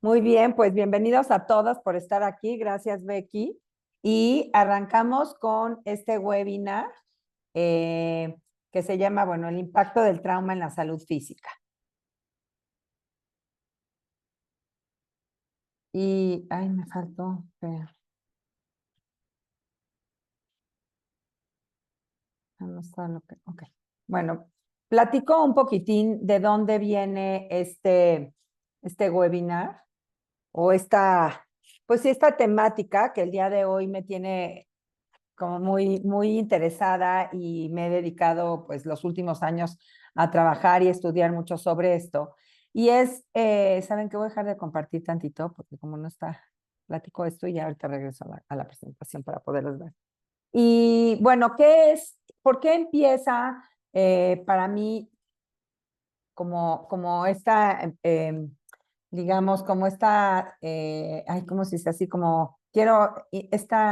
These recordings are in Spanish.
Muy bien, pues bienvenidos a todas por estar aquí. Gracias, Becky. Y arrancamos con este webinar eh, que se llama, bueno, el impacto del trauma en la salud física. Y, ay, me faltó. Espera, no está lo que. Ok. Bueno, platico un poquitín de dónde viene este webinar o pues sí, esta temática que el día de hoy me tiene como muy interesada y me he dedicado pues los últimos años a trabajar y estudiar mucho sobre esto. Y ¿saben qué? Voy a dejar de compartir tantito porque como no está, platico esto y ya ahorita regreso a la presentación para poderlos ver. Y bueno, ¿por qué empieza para mí como digamos, como esta, ay, ¿cómo se dice? Así como, qué horror. Inquietud,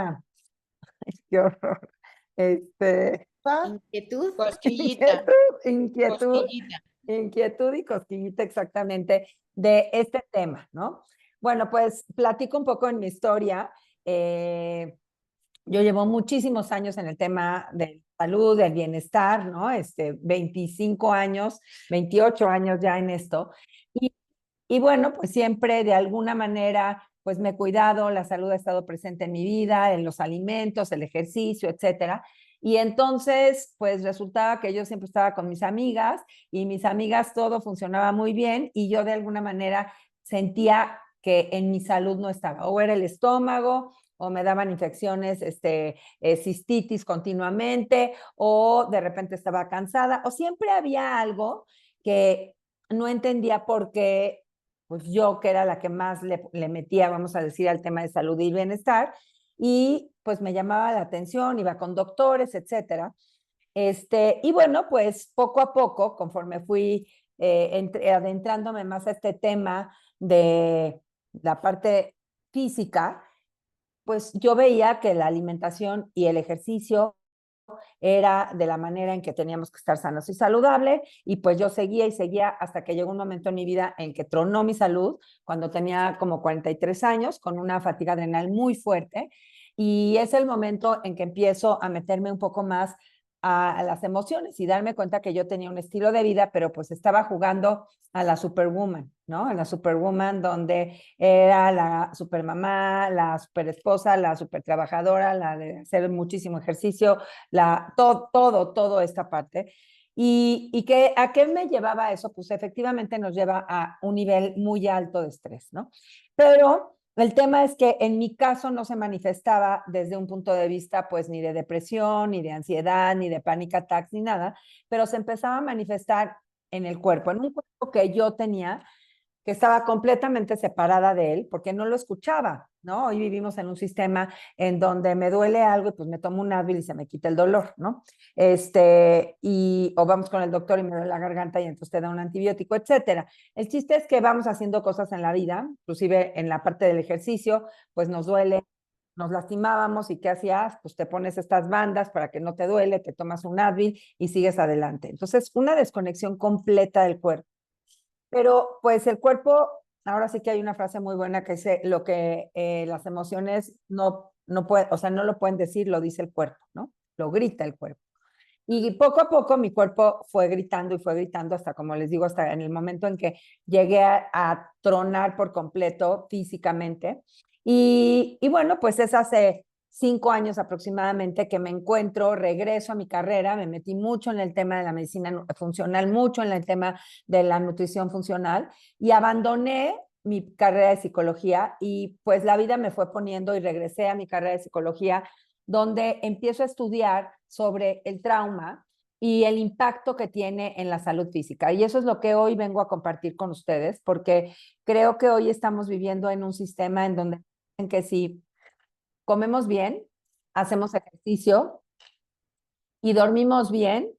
Inquietud, cosquillita, inquietud, cosquillita. inquietud y cosquillita exactamente de este tema, ¿no? Bueno, pues platico un poco en mi historia. Yo llevo muchísimos años en el tema de salud, del bienestar, ¿no? 25 años, 28 años ya en esto. Y, y bueno, pues siempre de alguna manera, pues me he cuidado, la salud ha estado presente en mi vida, en los alimentos, el ejercicio, etcétera. Y entonces, pues resultaba que yo siempre estaba con mis amigas y mis amigas todo funcionaba muy bien y yo de alguna manera sentía que en mi salud no estaba, o era el estómago, o me daban infecciones, cistitis continuamente, o de repente estaba cansada, o siempre había algo que no entendía por qué, pues yo que era la que más le metía, vamos a decir, al tema de salud y bienestar, y pues me llamaba la atención, iba con doctores, etcétera. Y bueno, pues poco a poco, conforme fui adentrándome más a este tema de la parte física, pues yo veía que la alimentación y el ejercicio era de la manera en que teníamos que estar sanos y saludables, y pues yo seguía y seguía hasta que llegó un momento en mi vida en que tronó mi salud, cuando tenía como 43 años, con una fatiga adrenal muy fuerte, y es el momento en que empiezo a meterme un poco más a las emociones y darme cuenta que yo tenía un estilo de vida, pero pues estaba jugando a la superwoman, ¿no? A la superwoman donde era la supermamá, la superesposa, la supertrabajadora, la de hacer muchísimo ejercicio, toda esta parte. ¿A qué me llevaba eso? Pues efectivamente nos lleva a un nivel muy alto de estrés, ¿no? Pero el tema es que en mi caso no se manifestaba desde un punto de vista, pues, ni de depresión, ni de ansiedad, ni de panic attacks, ni nada, pero se empezaba a manifestar en el cuerpo, en un cuerpo que yo tenía que estaba completamente separada de él porque no lo escuchaba, ¿no? Hoy vivimos en un sistema en donde me duele algo y pues me tomo un Advil y se me quita el dolor, ¿no? O vamos con el doctor y me duele la garganta y entonces te da un antibiótico, etcétera. El chiste es que vamos haciendo cosas en la vida, inclusive en la parte del ejercicio, pues nos duele, nos lastimábamos y ¿qué hacías? Pues te pones estas bandas para que no te duele, te tomas un Advil y sigues adelante. Entonces, una desconexión completa del cuerpo. Pero pues el cuerpo, ahora sí que hay una frase muy buena que dice, lo que las emociones no pueden, o sea, no lo pueden decir, lo dice el cuerpo, ¿no? Lo grita el cuerpo. Y poco a poco mi cuerpo fue gritando y fue gritando hasta, como les digo, hasta en el momento en que llegué a tronar por completo físicamente. Y bueno, pues es hace 5 años aproximadamente que me encuentro, regreso a mi carrera, me metí mucho en el tema de la medicina funcional, mucho en el tema de la nutrición funcional y abandoné mi carrera de psicología y pues la vida me fue poniendo y regresé a mi carrera de psicología donde empiezo a estudiar sobre el trauma y el impacto que tiene en la salud física. Y eso es lo que hoy vengo a compartir con ustedes, porque creo que hoy estamos viviendo en un sistema en que si comemos bien, hacemos ejercicio y dormimos bien,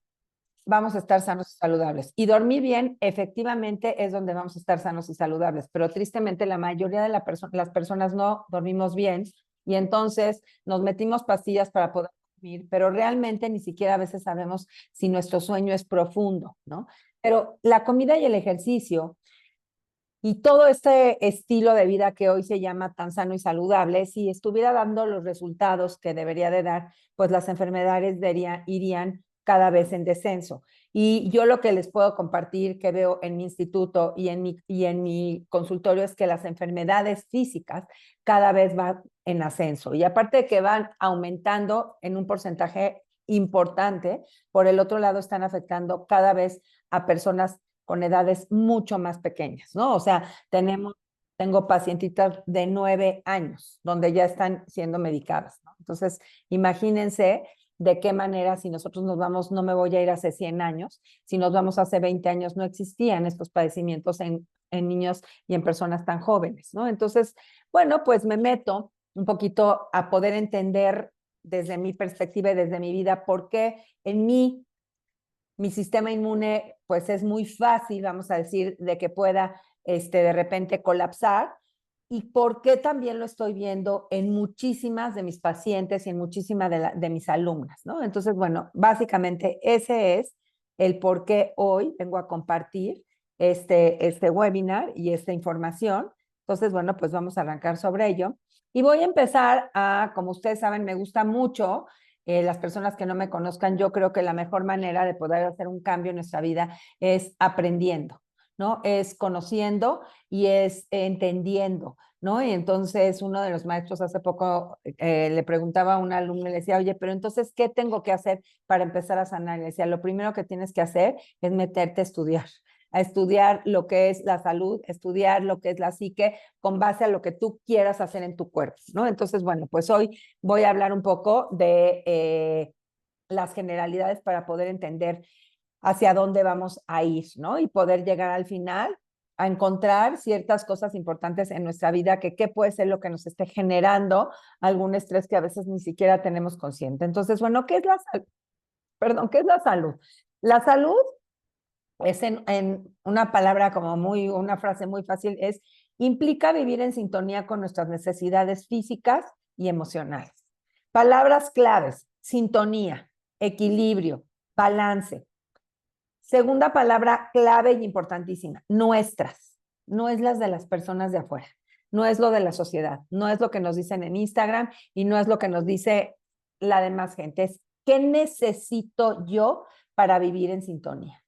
vamos a estar sanos y saludables. Y dormir bien, efectivamente, es donde vamos a estar sanos y saludables. Pero tristemente, la mayoría de las personas no dormimos bien y entonces nos metimos pastillas para poder dormir, pero realmente ni siquiera a veces sabemos si nuestro sueño es profundo, ¿no? Pero la comida y el ejercicio Y todo este estilo de vida que hoy se llama tan sano y saludable, si estuviera dando los resultados que debería de dar, pues las enfermedades irían cada vez en descenso. Y yo lo que les puedo compartir que veo en mi instituto y en mi consultorio es que las enfermedades físicas cada vez van en ascenso. Y aparte de que van aumentando en un porcentaje importante, por el otro lado están afectando cada vez a personas con edades mucho más pequeñas, ¿no? O sea, tengo pacientitas de 9 años donde ya están siendo medicadas, ¿no? Entonces, imagínense de qué manera, si nosotros nos vamos, no me voy a ir hace 100 años, si nos vamos hace 20 años, no existían estos padecimientos en niños y en personas tan jóvenes, ¿no? Entonces, bueno, pues me meto un poquito a poder entender desde mi perspectiva y desde mi vida por qué en mi sistema inmune, pues es muy fácil, vamos a decir, de que pueda de repente colapsar. Y por qué también lo estoy viendo en muchísimas de mis pacientes y en muchísimas de mis alumnas, ¿no? Entonces, bueno, básicamente ese es el por qué hoy vengo a compartir este webinar y esta información. Entonces, bueno, pues vamos a arrancar sobre ello. Y voy a empezar como ustedes saben, me gusta mucho las personas que no me conozcan, yo creo que la mejor manera de poder hacer un cambio en nuestra vida es aprendiendo, ¿no? Es conociendo y es entendiendo, ¿no? Y entonces uno de los maestros hace poco le preguntaba a un alumno y le decía, oye, pero entonces, ¿qué tengo que hacer para empezar a sanar? Y le decía, lo primero que tienes que hacer es meterte a estudiar lo que es la salud, estudiar lo que es la psique con base a lo que tú quieras hacer en tu cuerpo, ¿no? Entonces, bueno, pues hoy voy a hablar un poco de las generalidades para poder entender hacia dónde vamos a ir, ¿no? Y poder llegar al final a encontrar ciertas cosas importantes en nuestra vida, que qué puede ser lo que nos esté generando algún estrés que a veces ni siquiera tenemos consciente. Entonces, bueno, ¿qué es la salud? Perdón, ¿qué es la salud? La salud es en una palabra como una frase muy fácil, implica vivir en sintonía con nuestras necesidades físicas y emocionales. Palabras claves: sintonía, equilibrio, balance. Segunda palabra clave y importantísima: nuestras. No es las de las personas de afuera, no es lo de la sociedad, no es lo que nos dicen en Instagram y no es lo que nos dice la demás gente. Es qué necesito yo para vivir en sintonía.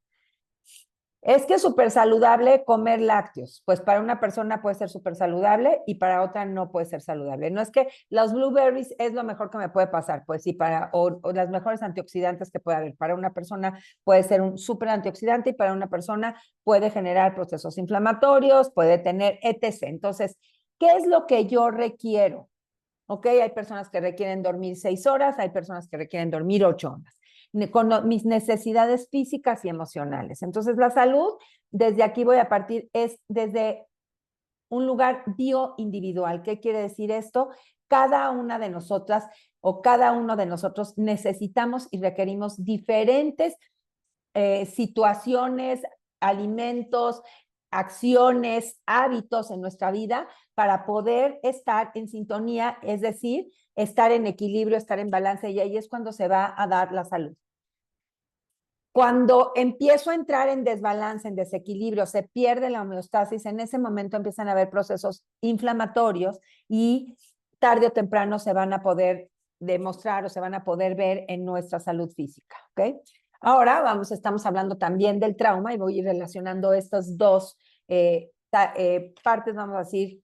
Es que es súper saludable comer lácteos. Pues para una persona puede ser súper saludable y para otra no puede ser saludable. No es que los blueberries es lo mejor que me puede pasar, pues sí, o las mejores antioxidantes que puede haber. Para una persona puede ser un súper antioxidante y para una persona puede generar procesos inflamatorios, puede tener etc. Entonces, ¿qué es lo que yo requiero? ¿Ok? Hay personas que requieren dormir 6 horas, hay personas que requieren dormir 8 horas con mis necesidades físicas y emocionales. Entonces, la salud, desde aquí voy a partir, es desde un lugar bioindividual. ¿Qué quiere decir esto? Cada una de nosotras o cada uno de nosotros necesitamos y requerimos diferentes situaciones, alimentos, acciones, hábitos en nuestra vida para poder estar en sintonía, es decir, estar en equilibrio, estar en balance, y ahí es cuando se va a dar la salud. Cuando empiezo a entrar en desbalance, en desequilibrio, se pierde la homeostasis, en ese momento empiezan a haber procesos inflamatorios y tarde o temprano se van a poder demostrar o se van a poder ver en nuestra salud física, ¿ok? Ahora estamos hablando también del trauma y voy a ir relacionando estas dos partes, vamos a decir,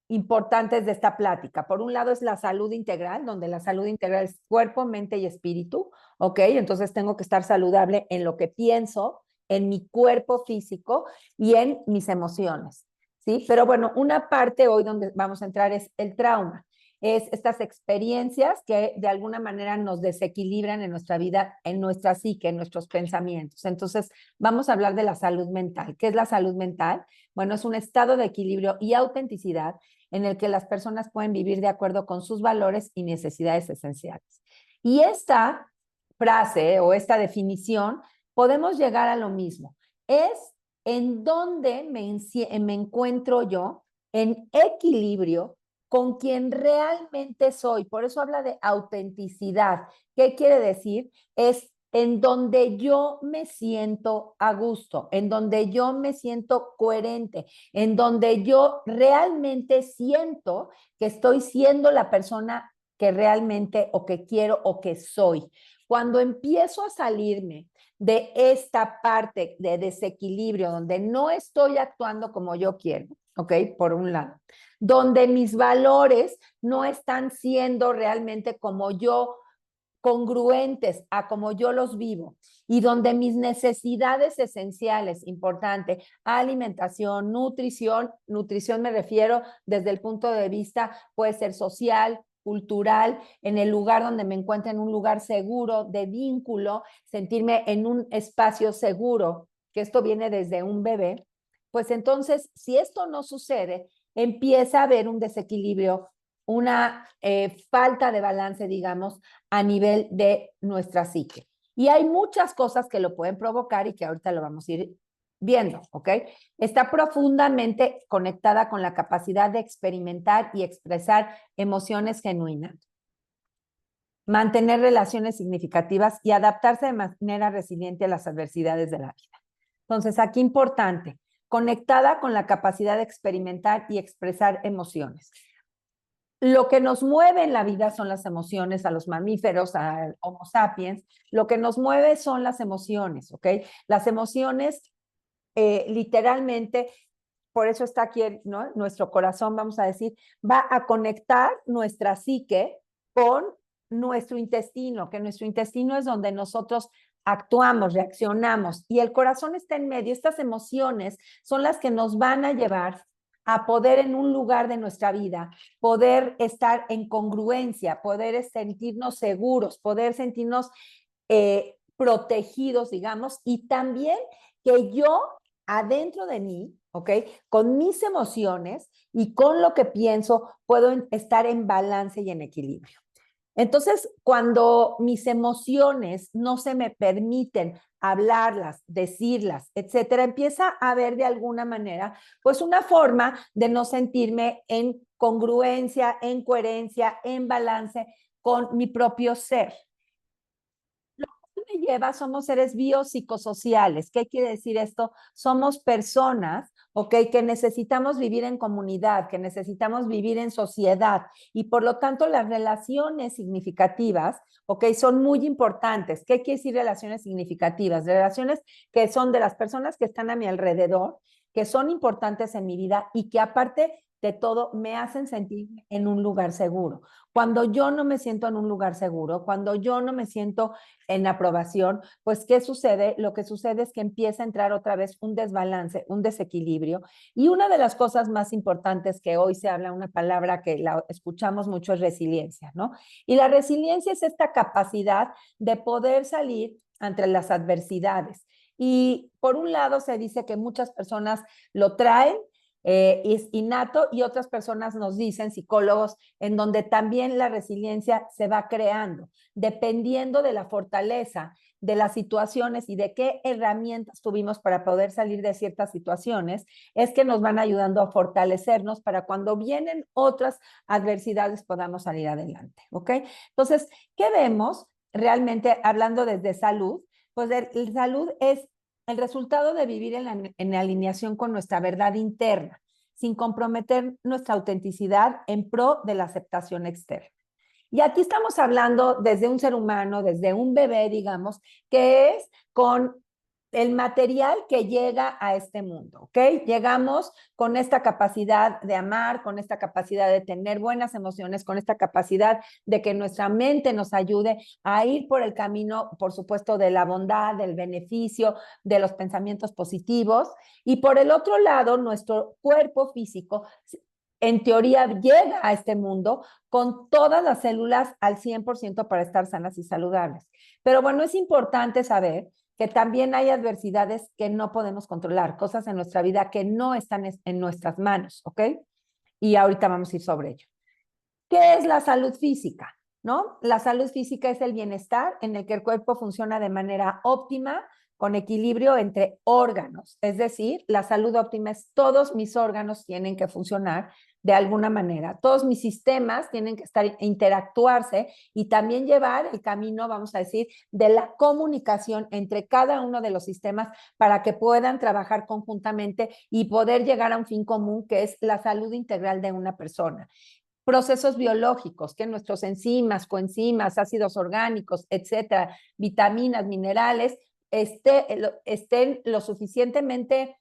importantes de esta plática. Por un lado es la salud integral, donde la salud integral es cuerpo, mente y espíritu, ¿ok? Entonces tengo que estar saludable en lo que pienso, en mi cuerpo físico y en mis emociones, ¿sí? Pero bueno, una parte hoy donde vamos a entrar es el trauma. Es estas experiencias que de alguna manera nos desequilibran en nuestra vida, en nuestra psique, en nuestros pensamientos. Entonces, vamos a hablar de la salud mental. ¿Qué es la salud mental? Bueno, es un estado de equilibrio y autenticidad en el que las personas pueden vivir de acuerdo con sus valores y necesidades esenciales. Y esta frase o esta definición, podemos llegar a lo mismo. Es en donde me encuentro yo en equilibrio con quien realmente soy. Por eso habla de autenticidad. ¿Qué quiere decir? Es en donde yo me siento a gusto, en donde yo me siento coherente, en donde yo realmente siento que estoy siendo la persona que realmente o que quiero o que soy. Cuando empiezo a salirme de esta parte de desequilibrio, donde no estoy actuando como yo quiero, ¿ok? Por un lado, donde mis valores no están siendo realmente como yo, congruentes a como yo los vivo, y donde mis necesidades esenciales, importante, alimentación, nutrición me refiero desde el punto de vista, puede ser social, cultural, en el lugar donde me encuentre, en un lugar seguro, de vínculo, sentirme en un espacio seguro, que esto viene desde un bebé, pues entonces, si esto no sucede, empieza a haber un desequilibrio, una falta de balance, digamos, a nivel de nuestra psique. Y hay muchas cosas que lo pueden provocar y que ahorita lo vamos a ir viendo, ¿ok? Está profundamente conectada con la capacidad de experimentar y expresar emociones genuinas, mantener relaciones significativas y adaptarse de manera resiliente a las adversidades de la vida. Entonces, aquí importante, conectada con la capacidad de experimentar y expresar emociones. Lo que nos mueve en la vida son las emociones, a los mamíferos, a Homo sapiens, lo que nos mueve son las emociones, ¿ok? Las emociones, literalmente, por eso está aquí, ¿no? Nuestro corazón, vamos a decir, va a conectar nuestra psique con nuestro intestino, que nuestro intestino es donde nosotros actuamos, reaccionamos, y el corazón está en medio. Estas emociones son las que nos van a llevar a poder en un lugar de nuestra vida, poder estar en congruencia, poder sentirnos seguros, poder sentirnos protegidos, digamos, y también que yo adentro de mí, ¿ok? Con mis emociones y con lo que pienso, puedo estar en balance y en equilibrio. Entonces, cuando mis emociones no se me permiten hablarlas, decirlas, etcétera, empieza a haber de alguna manera, pues una forma de no sentirme en congruencia, en coherencia, en balance con mi propio ser. Me lleva, somos seres biopsicosociales. ¿Qué quiere decir esto? Somos personas, ¿ok? Que necesitamos vivir en comunidad, que necesitamos vivir en sociedad, y por lo tanto las relaciones significativas, ¿ok? Son muy importantes. ¿Qué quiere decir relaciones significativas? Relaciones que son de las personas que están a mi alrededor, que son importantes en mi vida y que aparte de todo me hacen sentir en un lugar seguro. Cuando yo no me siento en un lugar seguro, cuando yo no me siento en aprobación, pues ¿qué sucede? Lo que sucede es que empieza a entrar otra vez un desbalance, un desequilibrio. Y una de las cosas más importantes que hoy se habla, una palabra que la escuchamos mucho, es resiliencia, ¿no? Y la resiliencia es esta capacidad de poder salir ante las adversidades. Y por un lado se dice que muchas personas lo traen, es innato, y otras personas nos dicen, psicólogos, en donde también la resiliencia se va creando, dependiendo de la fortaleza de las situaciones y de qué herramientas tuvimos para poder salir de ciertas situaciones, es que nos van ayudando a fortalecernos para cuando vienen otras adversidades podamos salir adelante, ¿ok? Entonces, ¿qué vemos realmente hablando desde salud? Pues el salud es el resultado de vivir en alineación con nuestra verdad interna, sin comprometer nuestra autenticidad en pro de la aceptación externa. Y aquí estamos hablando desde un ser humano, desde un bebé, digamos, que es con el material que llega a este mundo, ¿ok? Llegamos con esta capacidad de amar, con esta capacidad de tener buenas emociones, con esta capacidad de que nuestra mente nos ayude a ir por el camino, por supuesto, de la bondad, del beneficio, de los pensamientos positivos. Y por el otro lado, nuestro cuerpo físico, en teoría, llega a este mundo con todas las células al 100% para estar sanas y saludables. Pero bueno, es importante saber que también hay adversidades que no podemos controlar, cosas en nuestra vida que no están en nuestras manos, ¿ok? Y ahorita vamos a ir sobre ello. ¿Qué es la salud física? ¿No? La salud física es el bienestar en el que el cuerpo funciona de manera óptima, con equilibrio entre órganos. Es decir, la salud óptima es todos mis órganos tienen que funcionar de alguna manera. Todos mis sistemas tienen que interactuarse y también llevar el camino, vamos a decir, de la comunicación entre cada uno de los sistemas para que puedan trabajar conjuntamente y poder llegar a un fin común que es la salud integral de una persona. Procesos biológicos, que nuestros enzimas, coenzimas, ácidos orgánicos, etcétera, vitaminas, minerales, estén lo suficientemente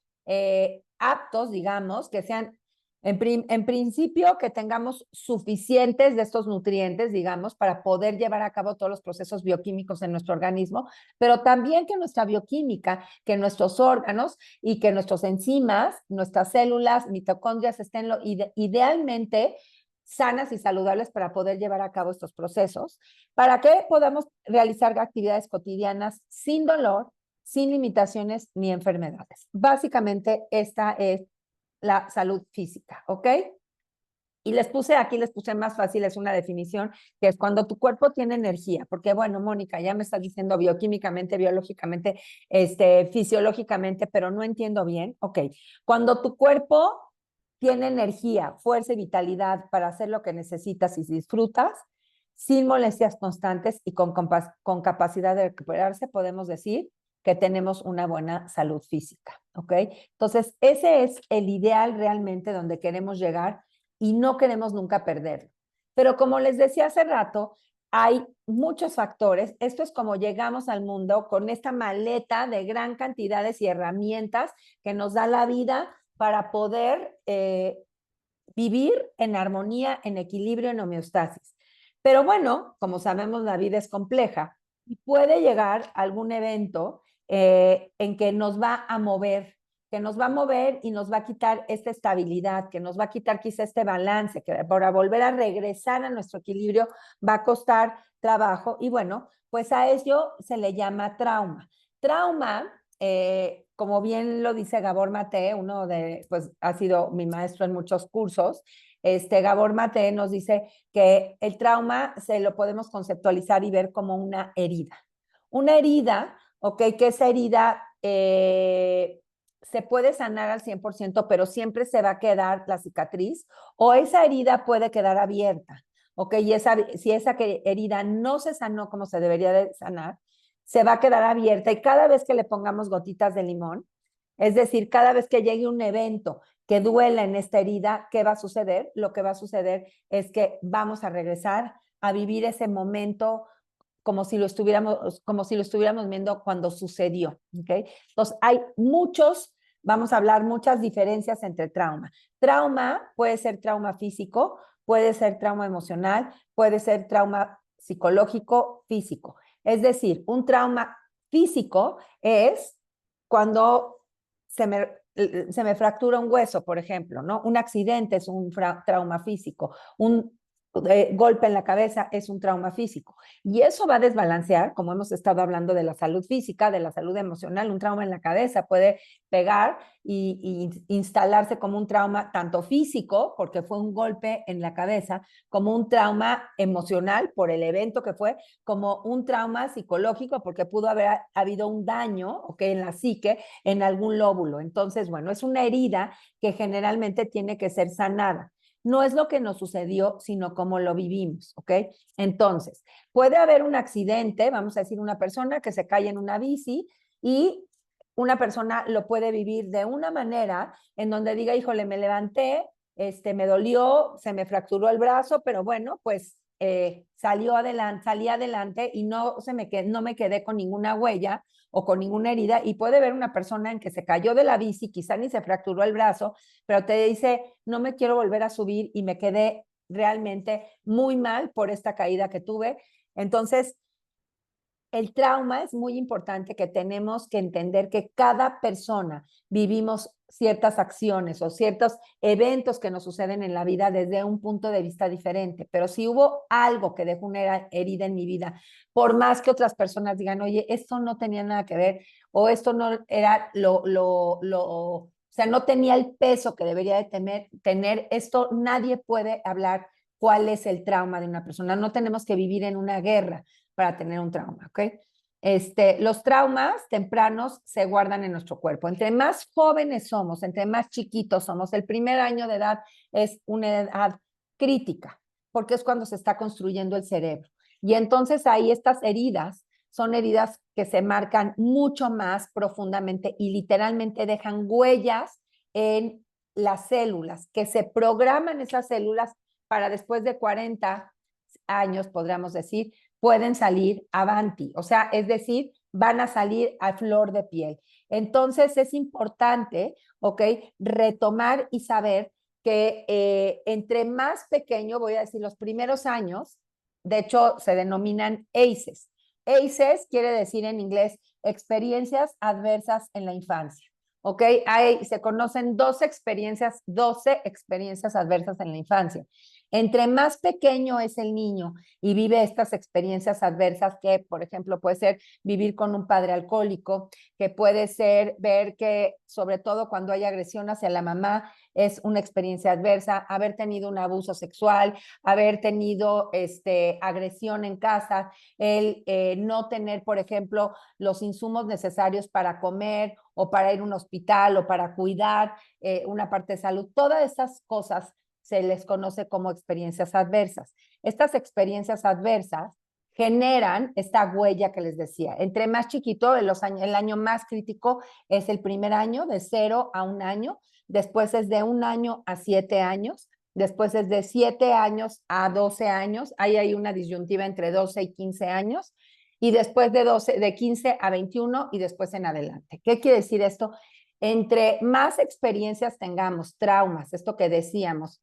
aptos, digamos, que sean en principio, que tengamos suficientes de estos nutrientes, digamos, para poder llevar a cabo todos los procesos bioquímicos en nuestro organismo, pero también que nuestra bioquímica, que nuestros órganos y que nuestras enzimas, nuestras células, mitocondrias estén idealmente sanas y saludables para poder llevar a cabo estos procesos, para que podamos realizar actividades cotidianas sin dolor, sin limitaciones ni enfermedades. Básicamente, esta es la salud física, ¿ok? Y les puse más fácil, es una definición, que es cuando tu cuerpo tiene energía, porque bueno, Mónica, ya me estás diciendo bioquímicamente, biológicamente, fisiológicamente, pero no entiendo bien, ok. Cuando tu cuerpo tiene energía, fuerza y vitalidad para hacer lo que necesitas y disfrutas, sin molestias constantes y con capacidad de recuperarse, podemos decir que tenemos una buena salud física, ¿ok? Entonces, ese es el ideal realmente donde queremos llegar y no queremos nunca perderlo. Pero como les decía hace rato, hay muchos factores. Esto es como llegamos al mundo con esta maleta de gran cantidades y herramientas que nos da la vida para poder vivir en armonía, en equilibrio, en homeostasis. Pero bueno, como sabemos, la vida es compleja y puede llegar algún evento en que nos va a mover, que nos va a mover y nos va a quitar esta estabilidad, que nos va a quitar quizá este balance, que para volver a regresar a nuestro equilibrio va a costar trabajo y bueno, pues a ello se le llama trauma. Trauma, como bien lo dice Gabor Mate, uno de, pues ha sido mi maestro en muchos cursos, Gabor Mate nos dice que el trauma se lo podemos conceptualizar y ver como una herida. Una herida, ok, que esa herida se puede sanar al 100%, pero siempre se va a quedar la cicatriz o esa herida puede quedar abierta, ok, y si esa herida no se sanó como se debería de sanar, se va a quedar abierta y cada vez que le pongamos gotitas de limón, es decir, cada vez que llegue un evento que duela en esta herida, ¿qué va a suceder? Lo que va a suceder es que vamos a regresar a vivir ese momento como si lo estuviéramos viendo cuando sucedió, ¿ok? Entonces, hay vamos a hablar muchas diferencias entre trauma. Trauma puede ser trauma físico, puede ser trauma emocional, puede ser trauma psicológico, físico. Es decir, un trauma físico es cuando se me fractura un hueso, por ejemplo, ¿no? Un accidente es un trauma físico, un golpe en la cabeza es un trauma físico. Y eso va a desbalancear, como hemos estado hablando de la salud física, de la salud emocional, un trauma en la cabeza puede pegar y instalarse como un trauma tanto físico, porque fue un golpe en la cabeza, como un trauma emocional por el evento que fue, como un trauma psicológico, porque pudo haber habido un daño, ¿okay?, en la psique, en algún lóbulo. Entonces, bueno, es una herida que generalmente tiene que ser sanada. No es lo que nos sucedió, sino cómo lo vivimos, ¿ok? Entonces, puede haber un accidente, vamos a decir, una persona que se cae en una bici y una persona lo puede vivir de una manera en donde diga, híjole, me levanté, me dolió, se me fracturó el brazo, pero bueno, pues salí adelante y no me quedé con ninguna huella o con ninguna herida, y puede haber una persona en que se cayó de la bici, quizá ni se fracturó el brazo, pero te dice, no me quiero volver a subir y me quedé realmente muy mal por esta caída que tuve. Entonces, el trauma es muy importante, que tenemos que entender que cada persona vivimos ciertas acciones o ciertos eventos que nos suceden en la vida desde un punto de vista diferente, pero si hubo algo que dejó una herida en mi vida, por más que otras personas digan, oye, esto no tenía nada que ver o esto no era o sea, no tenía el peso que debería de tener, esto nadie puede hablar cuál es el trauma de una persona. No tenemos que vivir en una guerra para tener un trauma, ¿ok? los traumas tempranos se guardan en nuestro cuerpo. Entre más jóvenes somos, entre más chiquitos somos, el primer año de edad es una edad crítica, porque es cuando se está construyendo el cerebro. Y entonces ahí estas heridas son heridas que se marcan mucho más profundamente y literalmente dejan huellas en las células, que se programan esas células para después de 40 años, podríamos decir, pueden salir avanti, o sea, es decir, van a salir a flor de piel. Entonces es importante, ¿ok? Retomar y saber que entre más pequeño, voy a decir, los primeros años, de hecho, se denominan ACEs. ACEs quiere decir en inglés experiencias adversas en la infancia. ¿Ok? Se conocen 12 experiencias adversas en la infancia. Entre más pequeño es el niño y vive estas experiencias adversas, que por ejemplo puede ser vivir con un padre alcohólico, que puede ser ver que sobre todo cuando hay agresión hacia la mamá es una experiencia adversa, haber tenido un abuso sexual, haber tenido agresión en casa, el no tener, por ejemplo, los insumos necesarios para comer o para ir a un hospital o para cuidar una parte de salud. Todas estas cosas se les conoce como experiencias adversas. Estas experiencias adversas generan esta huella que les decía. Entre más chiquito, el año más crítico es el primer año, de 0 a 1 año, después es de 1 año a 7 años, después es de 7 años a 12 años, ahí hay una disyuntiva entre 12 y 15 años, y después de 15 a 21 y después en adelante. ¿Qué quiere decir esto? Entre más experiencias tengamos, traumas, esto que decíamos,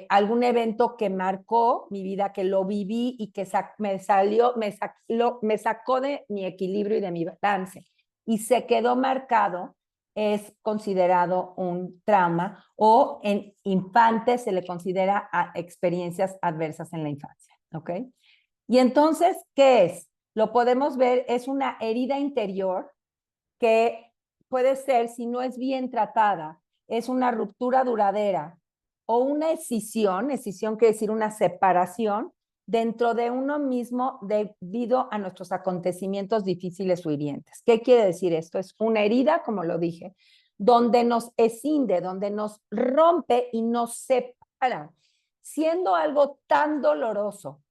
algún evento que marcó mi vida, que lo viví y que me sacó de mi equilibrio y de mi balance y se quedó marcado, es considerado un trauma, o en infantes se le considera a experiencias adversas en la infancia, ¿ok? Y entonces, ¿qué es? Lo podemos ver, es una herida interior que puede ser, si no es bien tratada, es una ruptura duradera o una escisión quiere decir una separación dentro de uno mismo debido a nuestros acontecimientos difíciles o hirientes. ¿Qué quiere decir esto? Es una herida, como lo dije, donde nos escinde, donde nos rompe y nos separa, siendo algo tan doloroso.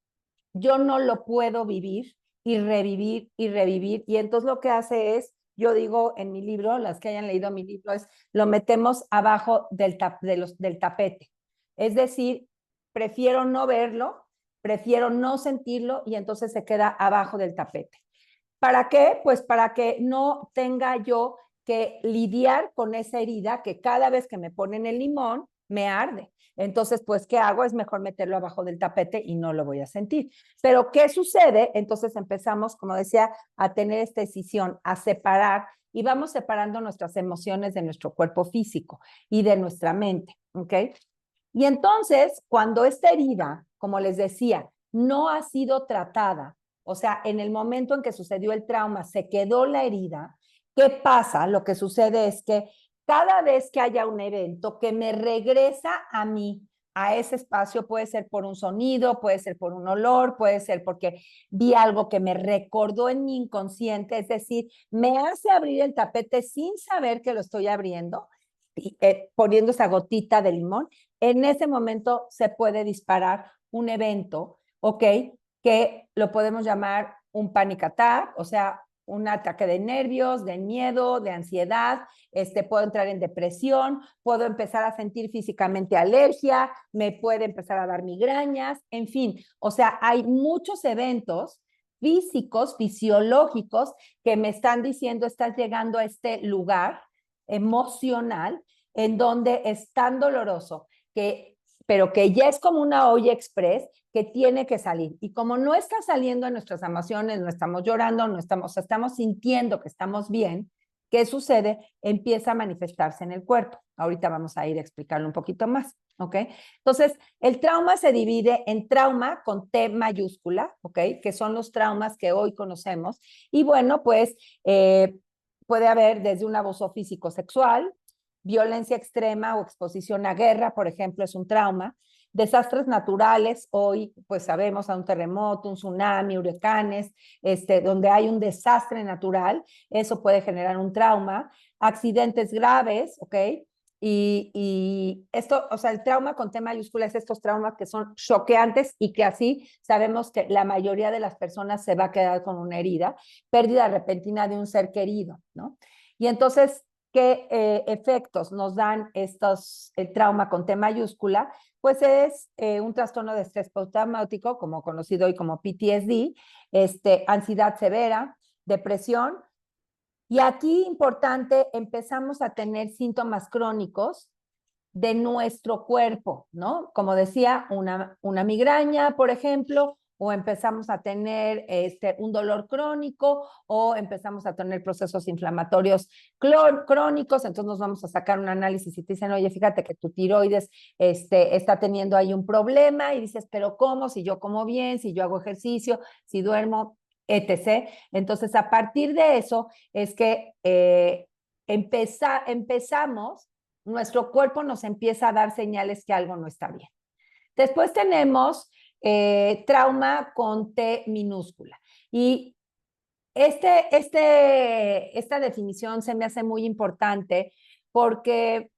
Yo no lo puedo vivir y revivir y revivir. Y entonces lo que hace es, yo digo en mi libro, las que hayan leído mi libro, es lo metemos abajo del tapete. Es decir, prefiero no verlo, prefiero no sentirlo y entonces se queda abajo del tapete. ¿Para qué? Pues para que no tenga yo que lidiar con esa herida que cada vez que me ponen el limón me arde. Entonces, pues, ¿qué hago? Es mejor meterlo abajo del tapete y no lo voy a sentir. Pero, ¿qué sucede? Entonces empezamos, como decía, a tener esta decisión, a separar y vamos separando nuestras emociones de nuestro cuerpo físico y de nuestra mente, ¿ok? Y entonces, cuando esta herida, como les decía, no ha sido tratada, o sea, en el momento en que sucedió el trauma, se quedó la herida, ¿qué pasa? Lo que sucede es que cada vez que haya un evento que me regresa a mí, a ese espacio, puede ser por un sonido, puede ser por un olor, puede ser porque vi algo que me recordó en mi inconsciente, es decir, me hace abrir el tapete sin saber que lo estoy abriendo, poniendo esa gotita de limón, en ese momento se puede disparar un evento, ¿ok? Que lo podemos llamar un panic attack, o sea, un ataque de nervios, de miedo, de ansiedad, puedo entrar en depresión, puedo empezar a sentir físicamente alergia, me puede empezar a dar migrañas, en fin, o sea, hay muchos eventos físicos, fisiológicos, que me están diciendo, estás llegando a este lugar emocional en donde es tan doloroso que, pero que ya es como una olla express que tiene que salir. Y como no está saliendo en nuestras emociones, no estamos llorando, no estamos, estamos sintiendo que estamos bien, ¿qué sucede? Empieza a manifestarse en el cuerpo. Ahorita vamos a ir a explicarlo un poquito más, ¿ok? Entonces, el trauma se divide en trauma con T mayúscula, ¿ok? Que son los traumas que hoy conocemos. Y bueno, pues puede haber desde un abuso físico sexual, violencia extrema o exposición a guerra, por ejemplo, es un trauma. Desastres naturales, hoy pues sabemos a un terremoto, un tsunami, huracanes, donde hay un desastre natural, eso puede generar un trauma. Accidentes graves, ¿ok? Y esto, o sea, el trauma con T mayúscula es estos traumas que son choqueantes y que así sabemos que la mayoría de las personas se va a quedar con una herida, pérdida repentina de un ser querido, ¿no? Y entonces, ¿qué efectos nos dan estos, el trauma con T mayúscula? Pues es un trastorno de estrés postraumático, como conocido hoy como PTSD, ansiedad severa, depresión. Y aquí, importante, empezamos a tener síntomas crónicos de nuestro cuerpo, ¿no? Como decía, una migraña, por ejemplo, o empezamos a tener un dolor crónico, o empezamos a tener procesos inflamatorios crónicos, entonces nos vamos a sacar un análisis y te dicen, oye, fíjate que tu tiroides está teniendo ahí un problema, y dices, pero ¿cómo? Si yo como bien, si yo hago ejercicio, si duermo, etc. Entonces, a partir de eso es que empezamos, nuestro cuerpo nos empieza a dar señales que algo no está bien. Después tenemos trauma con T minúscula. Y esta definición se me hace muy importante porque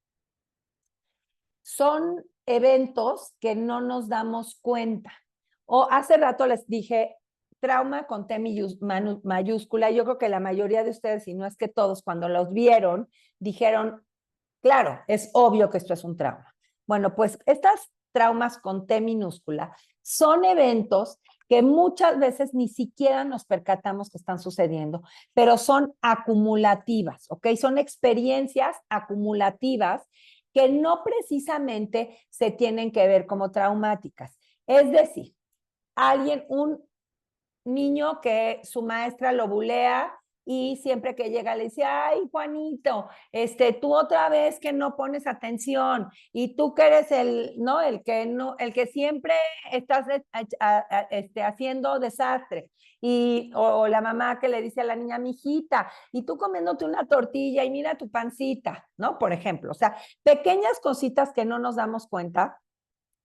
son eventos que no nos damos cuenta. O hace rato les dije trauma con T mayúscula. Yo creo que la mayoría de ustedes, si no es que todos, cuando los vieron, dijeron, claro, es obvio que esto es un trauma. Bueno, pues estas traumas con T minúscula son eventos que muchas veces ni siquiera nos percatamos que están sucediendo, pero son acumulativas, ¿ok? Son experiencias acumulativas que no precisamente se tienen que ver como traumáticas. Es decir, un niño que su maestra lo bulea y siempre que llega le dice, ay, Juanito, tú otra vez que no pones atención, y tú que eres ¿no? El que siempre estás haciendo desastre. O la mamá que le dice a la niña, mijita, y tú comiéndote una tortilla y mira tu pancita, ¿no? Por ejemplo, o sea, pequeñas cositas que no nos damos cuenta,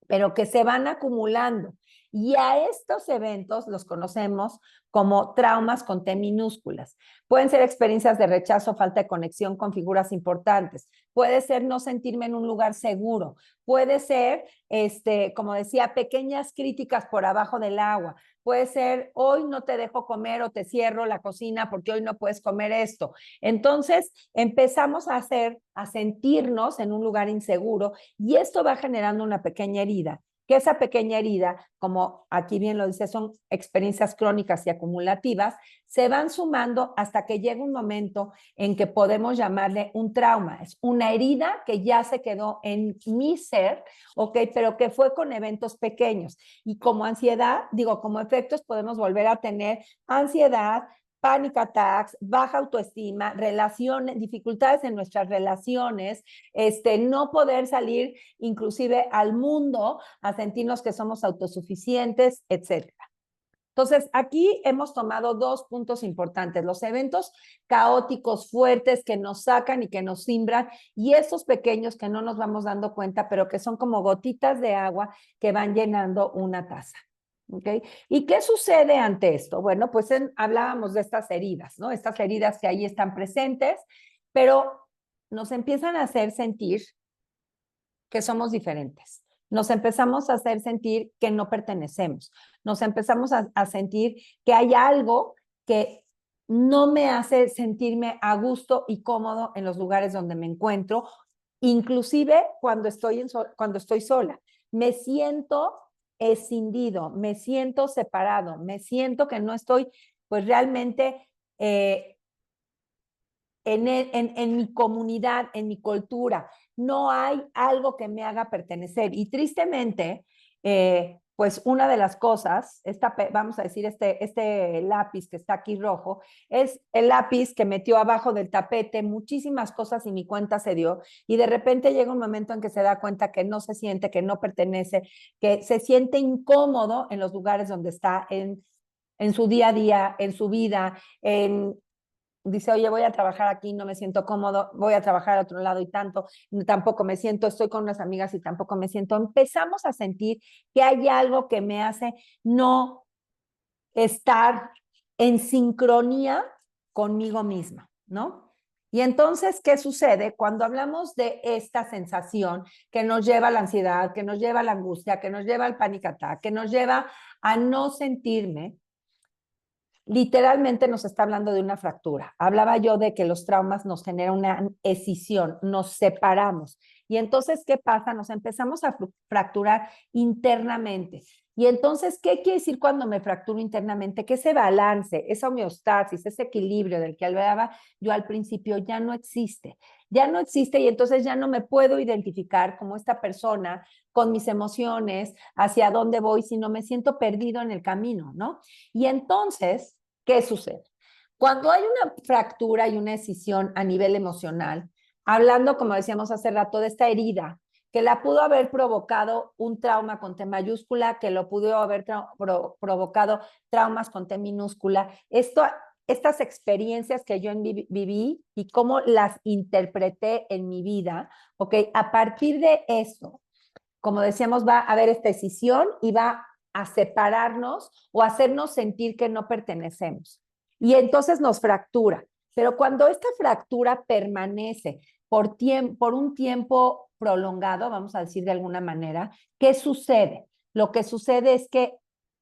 pero que se van acumulando. Y a estos eventos los conocemos como traumas con T minúsculas. Pueden ser experiencias de rechazo, falta de conexión con figuras importantes. Puede ser no sentirme en un lugar seguro. Puede ser, como decía, pequeñas críticas por abajo del agua. Puede ser, hoy no te dejo comer o te cierro la cocina porque hoy no puedes comer esto. Entonces, empezamos a sentirnos en un lugar inseguro, y esto va generando una pequeña herida, que esa pequeña herida, como aquí bien lo dice, son experiencias crónicas y acumulativas, se van sumando hasta que llega un momento en que podemos llamarle un trauma. Es una herida que ya se quedó en mi ser, ¿ok? Pero que fue con eventos pequeños. Y como ansiedad, como efectos, podemos volver a tener ansiedad, panic attacks, baja autoestima, relaciones, dificultades en nuestras relaciones, no poder salir inclusive al mundo a sentirnos que somos autosuficientes, etcétera. Entonces, aquí hemos tomado dos puntos importantes: los eventos caóticos fuertes que nos sacan y que nos simbran, y estos pequeños que no nos vamos dando cuenta, pero que son como gotitas de agua que van llenando una taza. ¿Okay? ¿Y qué sucede ante esto? Bueno, pues hablábamos de estas heridas, ¿no? Estas heridas que ahí están presentes, pero nos empiezan a hacer sentir que somos diferentes. Nos empezamos a hacer sentir que no pertenecemos. Nos empezamos a sentir que hay algo que no me hace sentirme a gusto y cómodo en los lugares donde me encuentro, inclusive cuando estoy sola. Me siento escindido, me siento separado, me siento que no estoy pues realmente en mi comunidad, en mi cultura. No hay algo que me haga pertenecer. Y tristemente, pues una de las cosas, vamos a decir, este lápiz que está aquí rojo, es el lápiz que metió abajo del tapete muchísimas cosas y mi cuenta se dio. Y de repente llega un momento en que se da cuenta que no se siente, que no pertenece, que se siente incómodo en los lugares donde está, en su día a día, en su vida, dice, oye, voy a trabajar aquí, no me siento cómodo, voy a trabajar a otro lado y tanto, tampoco me siento, estoy con unas amigas y tampoco me siento. Empezamos a sentir que hay algo que me hace no estar en sincronía conmigo misma, ¿no? Y entonces, ¿qué sucede? Cuando hablamos de esta sensación que nos lleva a la ansiedad, que nos lleva a la angustia, que nos lleva al panic attack, que nos lleva a no sentirme, literalmente nos está hablando de una fractura. Hablaba yo de que los traumas nos generan una escisión, nos separamos. Y entonces, ¿qué pasa? Nos empezamos a fracturar internamente. Y entonces, ¿qué quiere decir cuando me fracturo internamente? Que ese balance, esa homeostasis, ese equilibrio del que hablaba yo al principio ya no existe. Ya no existe y entonces ya no me puedo identificar como esta persona con mis emociones, hacia dónde voy, sino me siento perdido en el camino, ¿no? Y entonces, ¿qué sucede? Cuando hay una fractura y una escisión a nivel emocional, hablando, como decíamos hace rato, de esta herida, que la pudo haber provocado un trauma con T mayúscula, que lo pudo haber provocado traumas con T minúscula. Estas experiencias que yo viví y cómo las interpreté en mi vida, ¿ok? A partir de eso, como decíamos, va a haber esta escisión y va a separarnos o hacernos sentir que no pertenecemos. Y entonces nos fractura. Pero cuando esta fractura permanece por un tiempo prolongado, vamos a decir de alguna manera, ¿qué sucede? Lo que sucede es que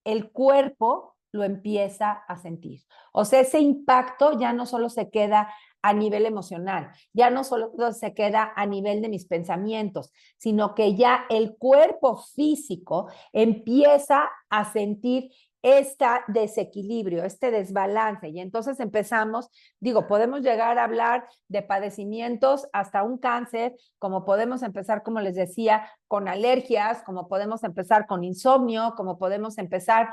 el cuerpo lo empieza a sentir. O sea, ese impacto ya no solo se queda a nivel emocional, ya no solo se queda a nivel de mis pensamientos, sino que ya el cuerpo físico empieza a sentir este desequilibrio, este desbalance. Y entonces empezamos, digo, podemos llegar a hablar de padecimientos hasta un cáncer, como podemos empezar, como les decía, con alergias, como podemos empezar con insomnio, como podemos empezar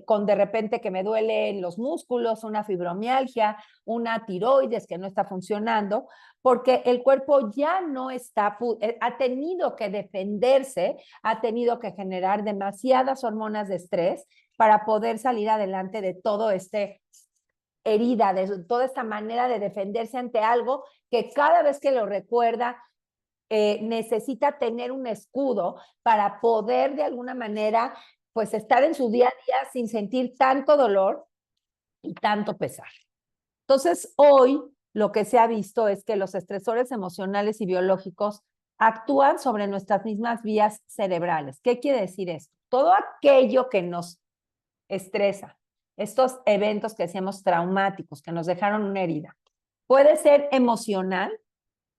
con de repente que me duelen los músculos, una fibromialgia, una tiroides que no está funcionando, porque el cuerpo ya no está, ha tenido que defenderse, ha tenido que generar demasiadas hormonas de estrés para poder salir adelante de todo este herida, de toda esta manera de defenderse ante algo que cada vez que lo recuerda necesita tener un escudo para poder de alguna manera pues estar en su día a día sin sentir tanto dolor y tanto pesar. Entonces, hoy lo que se ha visto es que los estresores emocionales y biológicos actúan sobre nuestras mismas vías cerebrales. ¿Qué quiere decir esto? Todo aquello que nos estresa, estos eventos que decíamos traumáticos, que nos dejaron una herida, puede ser emocional,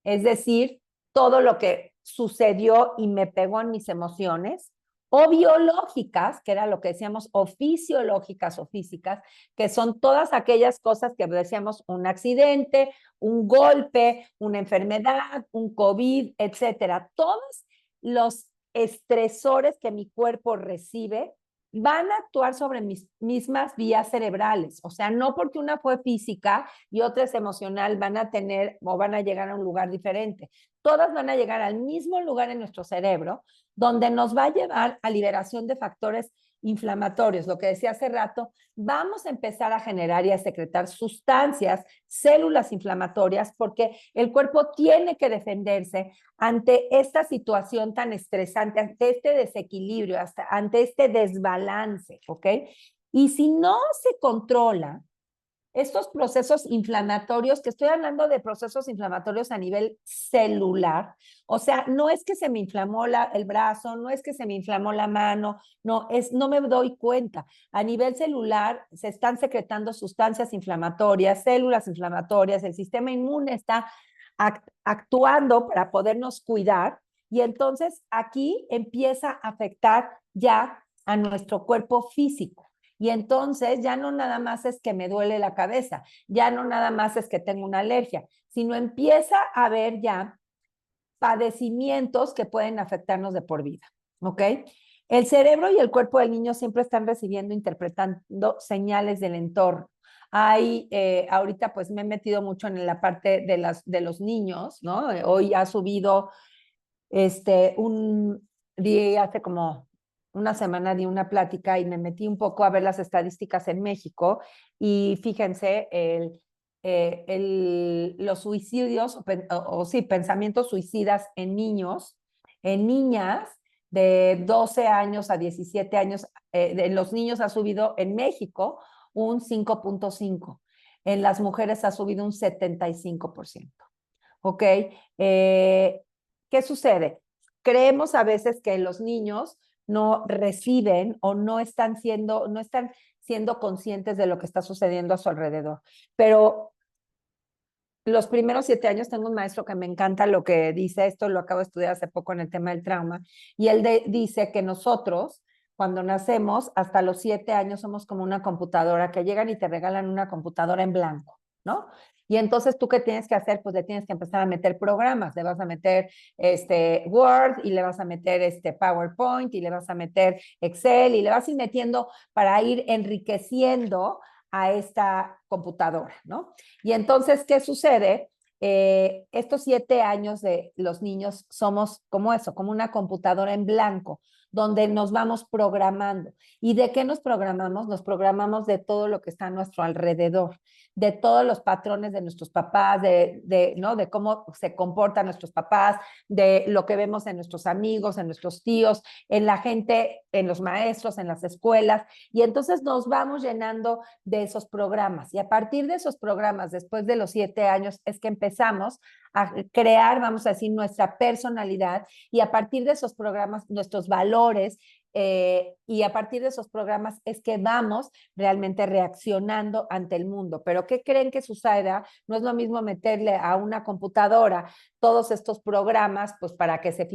es decir, todo lo que sucedió y me pegó en mis emociones, o biológicas, que era lo que decíamos, o fisiológicas o físicas, que son todas aquellas cosas que decíamos, un accidente, un golpe, una enfermedad, un COVID, etcétera. Todos los estresores que mi cuerpo recibe van a actuar sobre mis mismas vías cerebrales. O sea, no porque una fue física y otra es emocional, van a tener o van a llegar a un lugar diferente. Todas van a llegar al mismo lugar en nuestro cerebro, donde nos va a llevar a liberación de factores inflamatorios. Lo que decía hace rato, vamos a empezar a generar y a secretar sustancias, células inflamatorias, porque el cuerpo tiene que defenderse ante esta situación tan estresante, ante este desequilibrio, ante este desbalance, ¿ok? Y si no se controla, estos procesos inflamatorios, que estoy hablando de procesos inflamatorios a nivel celular, o sea, no es que se me inflamó el brazo, no es que se me inflamó la mano, no me doy cuenta. A nivel celular se están secretando sustancias inflamatorias, células inflamatorias, el sistema inmune está actuando para podernos cuidar y entonces aquí empieza a afectar ya a nuestro cuerpo físico. Y entonces ya no nada más es que me duele la cabeza, ya no nada más es que tengo una alergia, sino empieza a haber ya padecimientos que pueden afectarnos de por vida, ¿ok? El cerebro y el cuerpo del niño siempre están recibiendo, interpretando señales del entorno. Ahorita pues me he metido mucho en la parte de los niños, ¿no? Hoy ha subido un día hace como una semana di una plática y me metí un poco a ver las estadísticas en México y fíjense, los suicidios o sí, pensamientos suicidas en niños, en niñas de 12 años a 17 años, en los niños ha subido en México un 5.5, en las mujeres ha subido un 75%. ¿Ok? ¿Qué sucede? Creemos a veces que los niños no reciben o no están siendo conscientes de lo que está sucediendo a su alrededor. Pero los primeros 7 años tengo un maestro que me encanta lo que dice, esto lo acabo de estudiar hace poco en el tema del trauma, y él dice que nosotros, cuando nacemos, hasta los 7 años somos como una computadora, que llegan y te regalan una computadora en blanco, ¿no? Y entonces, ¿tú qué tienes que hacer? Pues le tienes que empezar a meter programas, le vas a meter Word y le vas a meter PowerPoint y le vas a meter Excel y le vas a ir metiendo para ir enriqueciendo a esta computadora, ¿no? Y entonces, ¿qué sucede? Estos 7 años de los niños somos como eso, como una computadora en blanco, donde nos vamos programando. ¿Y de qué nos programamos? Nos programamos de todo lo que está a nuestro alrededor, de todos los patrones de nuestros papás, ¿no? De cómo se comportan nuestros papás, de lo que vemos en nuestros amigos, en nuestros tíos, en la gente, en los maestros, en las escuelas. Y entonces nos vamos llenando de esos programas. Y a partir de esos programas, después de los 7 años, es que empezamos a crear, vamos a decir, nuestra personalidad y a partir de esos programas, nuestros valores, y a partir de esos programas es que vamos realmente reaccionando ante el mundo. Pero ¿qué creen que suceda? No es lo mismo meterle a una computadora todos estos programas, pues para que se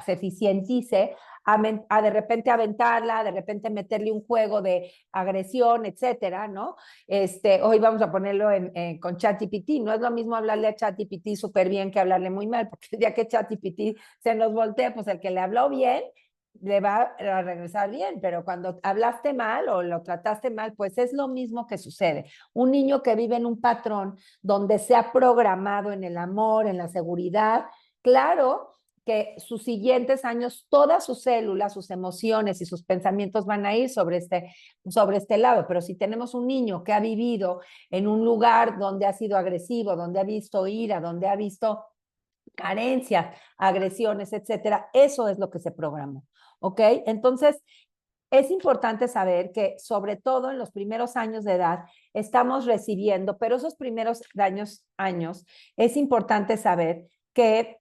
eficientice, a de repente aventarla, de repente meterle un juego de agresión, etcétera, ¿no? Hoy vamos a ponerlo con ChatGPT. No es lo mismo hablarle a ChatGPT súper bien que hablarle muy mal, porque el día que ChatGPT se nos voltee, pues el que le habló bien le va a regresar bien, pero cuando hablaste mal o lo trataste mal, pues es lo mismo que sucede. Un niño que vive en un patrón donde se ha programado en el amor, en la seguridad, claro que sus siguientes años, todas sus células, sus emociones y sus pensamientos van a ir sobre este lado. Pero si tenemos un niño que ha vivido en un lugar donde ha sido agresivo, donde ha visto ira, donde ha visto carencias, agresiones, etcétera, eso es lo que se programó. ¿Ok? Entonces, es importante saber que, sobre todo en los primeros años de edad, estamos recibiendo, pero esos primeros años es importante saber que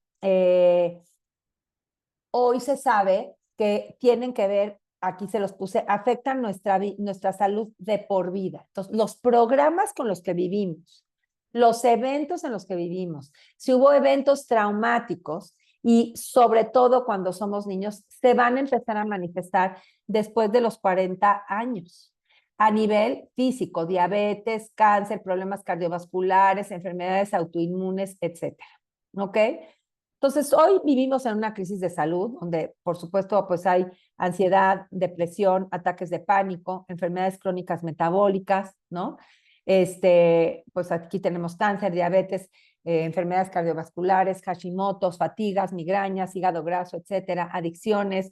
hoy se sabe que tienen que ver, aquí se los puse, afectan nuestra salud de por vida. Entonces, los programas con los que vivimos, los eventos en los que vivimos, si hubo eventos traumáticos y sobre todo cuando somos niños, se van a empezar a manifestar después de los 40 años a nivel físico, diabetes, cáncer, problemas cardiovasculares, enfermedades autoinmunes, etcétera. ¿Ok? Entonces, hoy vivimos en una crisis de salud, donde, por supuesto, pues hay ansiedad, depresión, ataques de pánico, enfermedades crónicas metabólicas, ¿no? Pues aquí tenemos cáncer, diabetes, enfermedades cardiovasculares, Hashimoto's, fatigas, migrañas, hígado graso, etcétera, adicciones,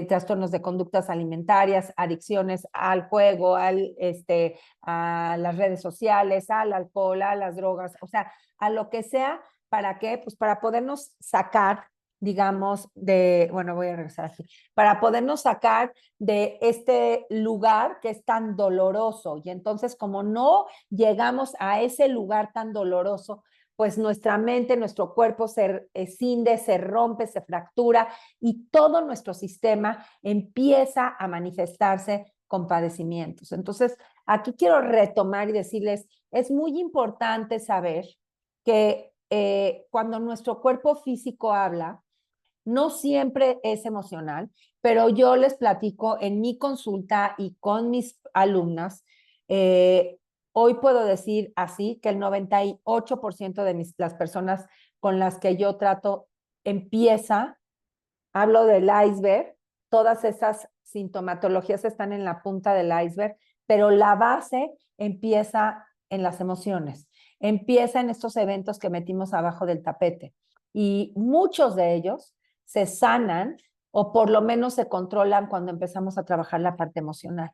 trastornos de conductas alimentarias, adicciones al juego, a las redes sociales, al alcohol, a las drogas, o sea, a lo que sea. ¿Para qué? Pues para podernos sacar, digamos, bueno, voy a regresar aquí, para podernos sacar de este lugar que es tan doloroso. Y entonces, como no llegamos a ese lugar tan doloroso, pues nuestra mente, nuestro cuerpo se escinde, se rompe, se fractura y todo nuestro sistema empieza a manifestarse con padecimientos. Entonces, aquí quiero retomar y decirles, es muy importante saber que cuando nuestro cuerpo físico habla, no siempre es emocional, pero yo les platico en mi consulta y con mis alumnas, hoy puedo decir así que el 98% de las personas con las que yo trato empieza, hablo del iceberg, todas esas sintomatologías están en la punta del iceberg, pero la base empieza en las emociones, empieza en estos eventos que metimos abajo del tapete. Y muchos de ellos se sanan o por lo menos se controlan cuando empezamos a trabajar la parte emocional.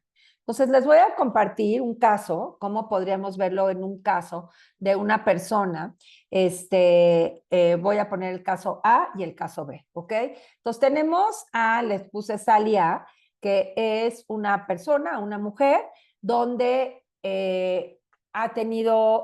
Entonces, les voy a compartir un caso, cómo podríamos verlo en un caso de una persona. Voy a poner el caso A y el caso B, ¿ok? Entonces, tenemos a, les puse Sally A, que es una persona, una mujer, donde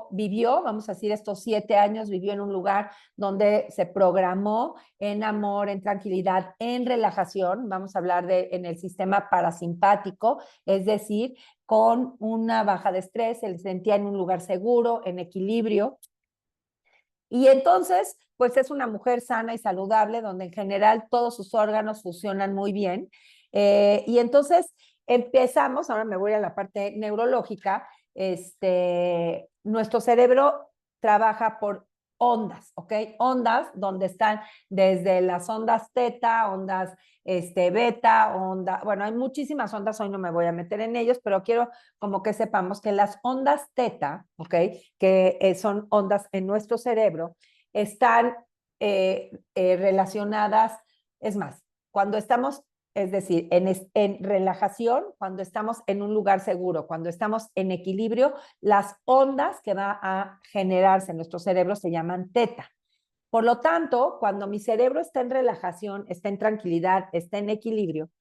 vivió, vamos a decir, estos 7 años, vivió en un lugar donde se programó en amor, en tranquilidad, en relajación, vamos a hablar en el sistema parasimpático, es decir, con una baja de estrés, se sentía en un lugar seguro, en equilibrio. Y entonces, pues es una mujer sana y saludable, donde en general todos sus órganos funcionan muy bien. Y entonces empezamos, ahora me voy a la parte neurológica, nuestro cerebro trabaja por ondas, ¿ok? Ondas donde están desde las ondas teta, ondas beta, bueno, hay muchísimas ondas, hoy no me voy a meter en ellos, pero quiero como que sepamos que las ondas teta, ¿ok? Que son ondas en nuestro cerebro, están relacionadas, es más, cuando estamos, es decir, en relajación, cuando estamos en un lugar seguro, cuando estamos en equilibrio, las ondas que va a generarse en nuestro cerebro se llaman teta. Por lo tanto, cuando mi cerebro está en relajación, está en tranquilidad, está en equilibrio,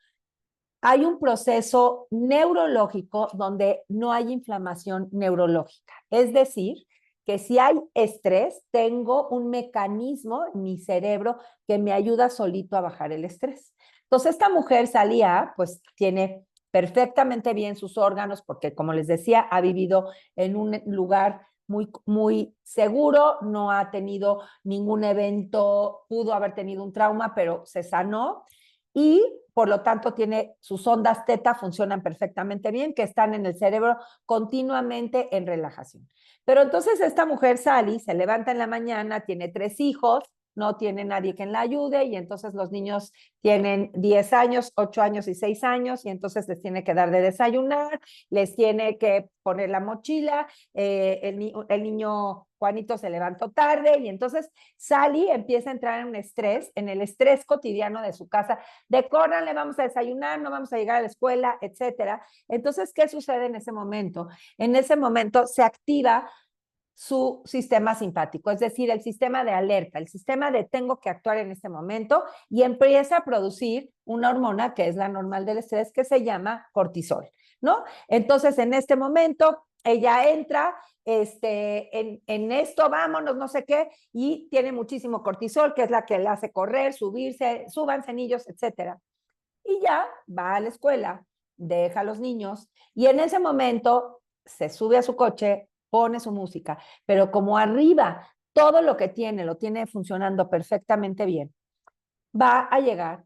hay un proceso neurológico donde no hay inflamación neurológica. Es decir, que si hay estrés, tengo un mecanismo en mi cerebro que me ayuda solito a bajar el estrés. Entonces, esta mujer salía, pues tiene perfectamente bien sus órganos, porque como les decía, ha vivido en un lugar muy, muy seguro, no ha tenido ningún evento, pudo haber tenido un trauma, pero se sanó y por lo tanto tiene sus ondas teta funcionan perfectamente bien, que están en el cerebro continuamente en relajación. Pero entonces esta mujer Sally se levanta en la mañana, tiene 3 hijos, no tiene nadie que la ayude y entonces los niños tienen 10 años, 8 años y 6 años y entonces les tiene que dar de desayunar, les tiene que poner la mochila, el niño Juanito se levantó tarde y entonces Sally empieza a entrar en un estrés, en el estrés cotidiano de su casa, de córranle, vamos a desayunar, no vamos a llegar a la escuela, etcétera. Entonces, ¿qué sucede en ese momento? En ese momento se activa su sistema simpático, es decir, el sistema de alerta, el sistema de tengo que actuar en este momento y empieza a producir una hormona que es la normal del estrés que se llama cortisol, ¿no? Entonces, en este momento, ella entra en esto, vámonos, no sé qué, y tiene muchísimo cortisol, que es la que le hace correr, subirse, suban cenillos, etcétera. Y ya va a la escuela, deja a los niños y en ese momento se sube a su coche, pone su música, pero como arriba todo lo que tiene lo tiene funcionando perfectamente bien, va a llegar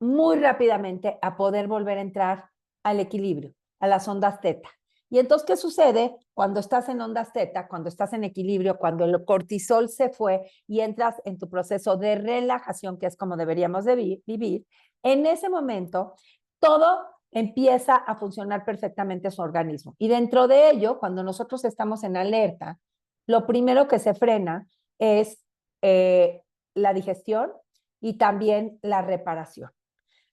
muy rápidamente a poder volver a entrar al equilibrio, a las ondas teta. Y entonces, ¿qué sucede cuando estás en ondas teta, cuando estás en equilibrio, cuando el cortisol se fue y entras en tu proceso de relajación, que es como deberíamos de vivir? En ese momento, todo empieza a funcionar perfectamente su organismo. Y dentro de ello, cuando nosotros estamos en alerta, lo primero que se frena es la digestión y también la reparación.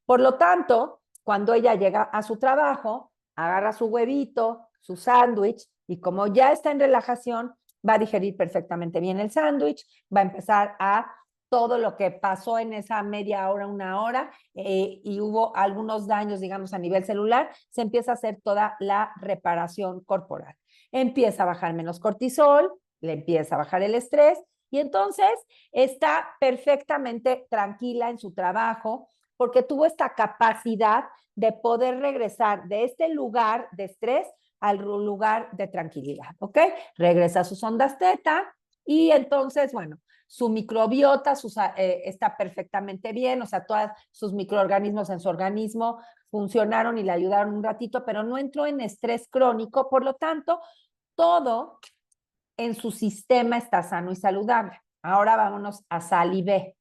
Por lo tanto, cuando ella llega a su trabajo, agarra su huevito, su sándwich, y como ya está en relajación, va a digerir perfectamente bien el sándwich, va a empezar a todo lo que pasó en esa media hora, una hora, y hubo algunos daños, digamos, a nivel celular, se empieza a hacer toda la reparación corporal. Empieza a bajar menos cortisol, le empieza a bajar el estrés, y entonces está perfectamente tranquila en su trabajo, porque tuvo esta capacidad de poder regresar de este lugar de estrés al lugar de tranquilidad, ¿ok? Regresa a sus ondas teta y entonces, bueno, su microbiota está perfectamente bien, o sea, todos sus microorganismos en su organismo funcionaron y le ayudaron un ratito, pero no entró en estrés crónico, por lo tanto, todo en su sistema está sano y saludable. Ahora vámonos a Sally B.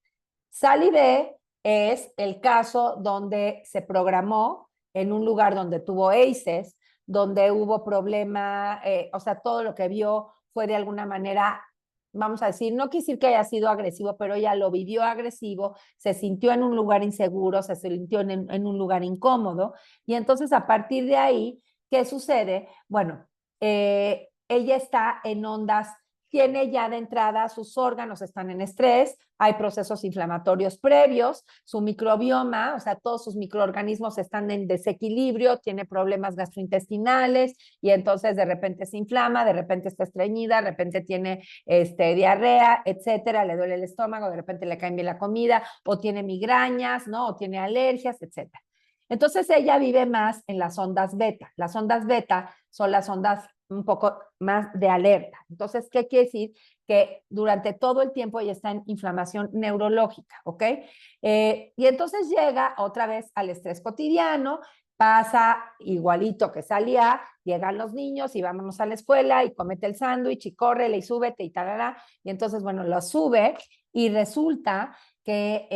Sally B es el caso donde se programó en un lugar donde tuvo ACEs, donde hubo problema, o sea, todo lo que vio fue de alguna manera, vamos a decir, no quiere decir que haya sido agresivo, pero ella lo vivió agresivo, se sintió en un lugar inseguro, se sintió en un lugar incómodo, y entonces a partir de ahí, ¿qué sucede? Bueno, ella está en ondas, tiene ya de entrada, sus órganos están en estrés, hay procesos inflamatorios previos, su microbioma, o sea, todos sus microorganismos están en desequilibrio, tiene problemas gastrointestinales y entonces de repente se inflama, de repente está estreñida, de repente tiene diarrea, etcétera, le duele el estómago, de repente le cae bien la comida, o tiene migrañas, ¿no? O tiene alergias, etcétera. Entonces ella vive más en las ondas beta. Las ondas beta son las ondas un poco más de alerta. Entonces, ¿qué quiere decir? Que durante todo el tiempo ella está en inflamación neurológica, ¿ok? Y entonces llega otra vez al estrés cotidiano, pasa igualito que salía, llegan los niños y vámonos a la escuela y comete el sándwich y córrele y súbete y tarara. Y entonces, bueno, lo sube y resulta que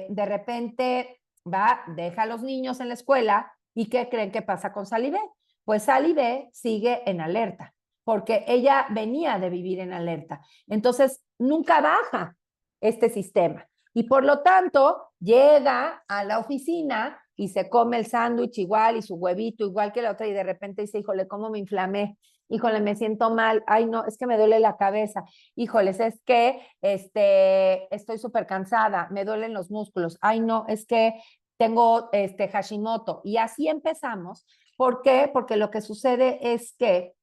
de repente va, deja a los niños en la escuela y ¿qué creen que pasa con Sally B? Pues Sally B sigue en alerta, porque ella venía de vivir en alerta. Entonces, nunca baja este sistema. Y por lo tanto, llega a la oficina y se come el sándwich igual y su huevito igual que la otra y de repente dice, híjole, ¿cómo me inflamé? Híjole, me siento mal. Ay, no, es que me duele la cabeza. Híjoles, es que estoy súper cansada, me duelen los músculos. Ay, no, es que tengo Hashimoto. Y así empezamos. ¿Por qué? Porque lo que sucede es que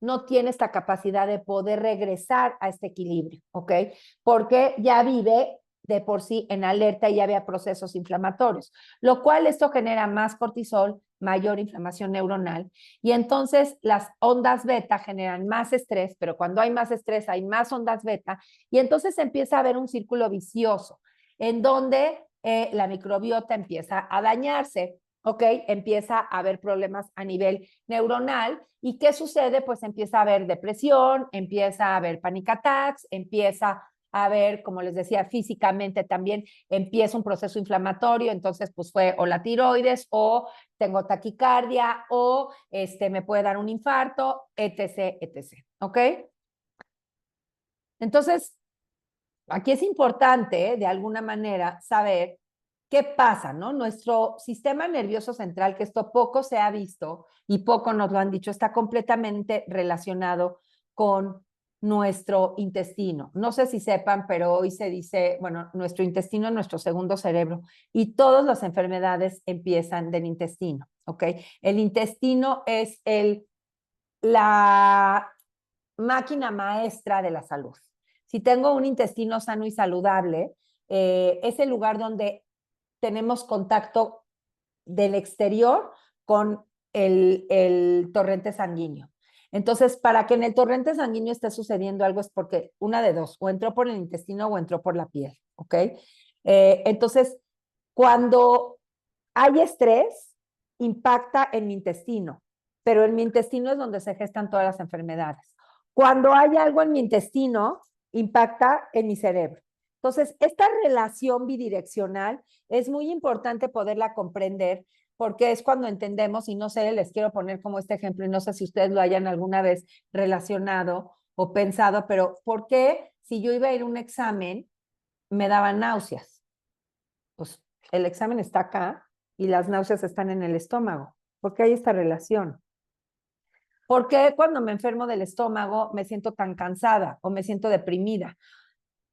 no tiene esta capacidad de poder regresar a este equilibrio, ¿ok? Porque ya vive de por sí en alerta y ya había procesos inflamatorios, lo cual esto genera más cortisol, mayor inflamación neuronal, y entonces las ondas beta generan más estrés, pero cuando hay más estrés hay más ondas beta, y entonces empieza a haber un círculo vicioso, en donde la microbiota empieza a dañarse, ¿ok? Empieza a haber problemas a nivel neuronal. ¿Y qué sucede? Pues empieza a haber depresión, empieza a haber panic attacks, empieza a ver, como les decía, físicamente también empieza un proceso inflamatorio, entonces pues fue o la tiroides o tengo taquicardia o me puede dar un infarto, etc., etc., ¿ok? Entonces, aquí es importante, de alguna manera, saber qué pasa, ¿no? Nuestro sistema nervioso central, que esto poco se ha visto y poco nos lo han dicho, está completamente relacionado con nuestro intestino. No sé si sepan, pero hoy se dice, bueno, nuestro intestino es nuestro segundo cerebro y todas las enfermedades empiezan del intestino, ¿ok? El intestino es la máquina maestra de la salud. Si tengo un intestino sano y saludable, es el lugar donde tenemos contacto del exterior con el torrente sanguíneo. Entonces, para que en el torrente sanguíneo esté sucediendo algo es porque una de dos, o entró por el intestino o entró por la piel, ¿ok? Entonces, cuando hay estrés, impacta en mi intestino, pero en mi intestino es donde se gestan todas las enfermedades. Cuando hay algo en mi intestino, impacta en mi cerebro. Entonces, esta relación bidireccional es muy importante poderla comprender porque es cuando entendemos, y no sé, les quiero poner como este ejemplo, y no sé si ustedes lo hayan alguna vez relacionado o pensado, pero ¿por qué si yo iba a ir a un examen me daban náuseas? Pues el examen está acá y las náuseas están en el estómago. ¿Por qué hay esta relación? ¿Por qué cuando me enfermo del estómago me siento tan cansada o me siento deprimida?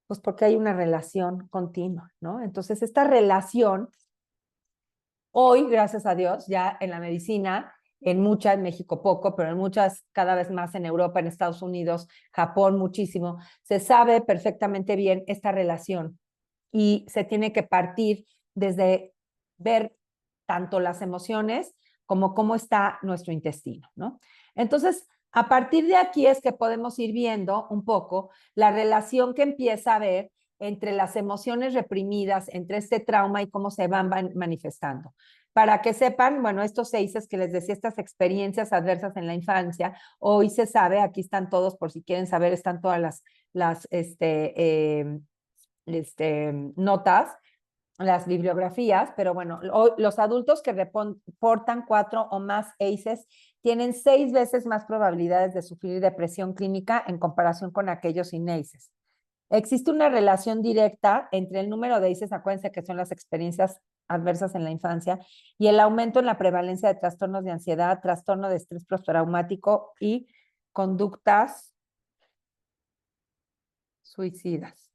Pues porque hay una relación continua, ¿no? Entonces, esta relación, hoy, gracias a Dios, ya en la medicina, en muchas, en México poco, pero en muchas, cada vez más en Europa, en Estados Unidos, Japón, muchísimo, se sabe perfectamente bien esta relación y se tiene que partir desde ver tanto las emociones como cómo está nuestro intestino, ¿no? Entonces, a partir de aquí es que podemos ir viendo un poco la relación que empieza a haber entre las emociones reprimidas, entre este trauma y cómo se van manifestando. Para que sepan, bueno, estos 6 que les decía, estas experiencias adversas en la infancia, hoy se sabe, aquí están todos, por si quieren saber, están todas las notas, las bibliografías, pero bueno, los adultos que reportan 4 o más ACEs tienen 6 veces más probabilidades de sufrir depresión clínica en comparación con aquellos sin ACEs. Existe una relación directa entre el número de ACEs, acuérdense que son las experiencias adversas en la infancia, y el aumento en la prevalencia de trastornos de ansiedad, trastorno de estrés postraumático y conductas suicidas.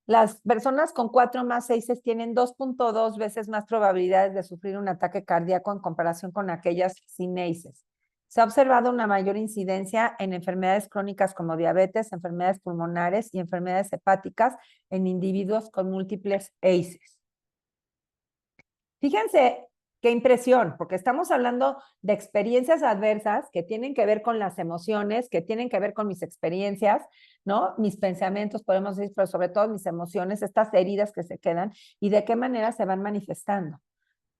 Las personas con 4 más ACEs tienen 2.2 veces más probabilidades de sufrir un ataque cardíaco en comparación con aquellas sin ACEs. Se ha observado una mayor incidencia en enfermedades crónicas como diabetes, enfermedades pulmonares y enfermedades hepáticas en individuos con múltiples ACEs. Fíjense qué impresión, porque estamos hablando de experiencias adversas que tienen que ver con las emociones, que tienen que ver con mis experiencias, ¿no? Mis pensamientos, podemos decir, pero sobre todo mis emociones, estas heridas que se quedan y de qué manera se van manifestando.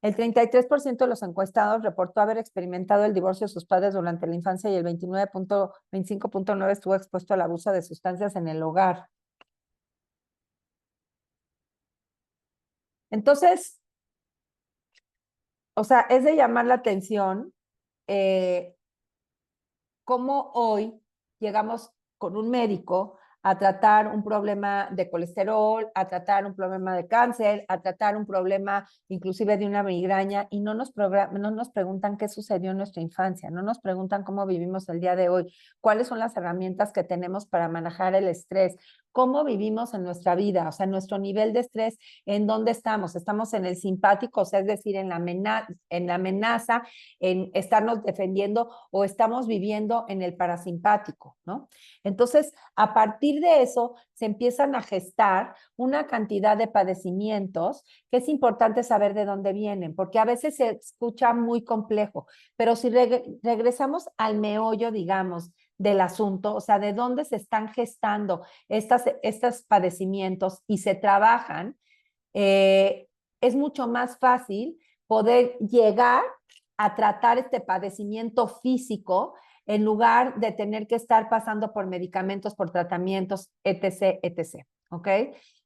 El 33% de los encuestados reportó haber experimentado el divorcio de sus padres durante la infancia y el 25.9 estuvo expuesto al abuso de sustancias en el hogar. Entonces, o sea, es de llamar la atención cómo hoy llegamos con un médico a tratar un problema de colesterol, a tratar un problema de cáncer, a tratar un problema inclusive de una migraña y no nos preguntan qué sucedió en nuestra infancia, no nos preguntan cómo vivimos el día de hoy, cuáles son las herramientas que tenemos para manejar el estrés, cómo vivimos en nuestra vida, o sea, nuestro nivel de estrés, en dónde estamos. Estamos en el simpático, o sea, es decir, en la amenaza, en estarnos defendiendo o estamos viviendo en el parasimpático, ¿no? Entonces, a partir de eso, se empiezan a gestar una cantidad de padecimientos que es importante saber de dónde vienen, porque a veces se escucha muy complejo, pero si regresamos al meollo, digamos, del asunto, o sea, de dónde se están gestando estos padecimientos y se trabajan, es mucho más fácil poder llegar a tratar este padecimiento físico en lugar de tener que estar pasando por medicamentos, por tratamientos, etc., etc. ¿Ok?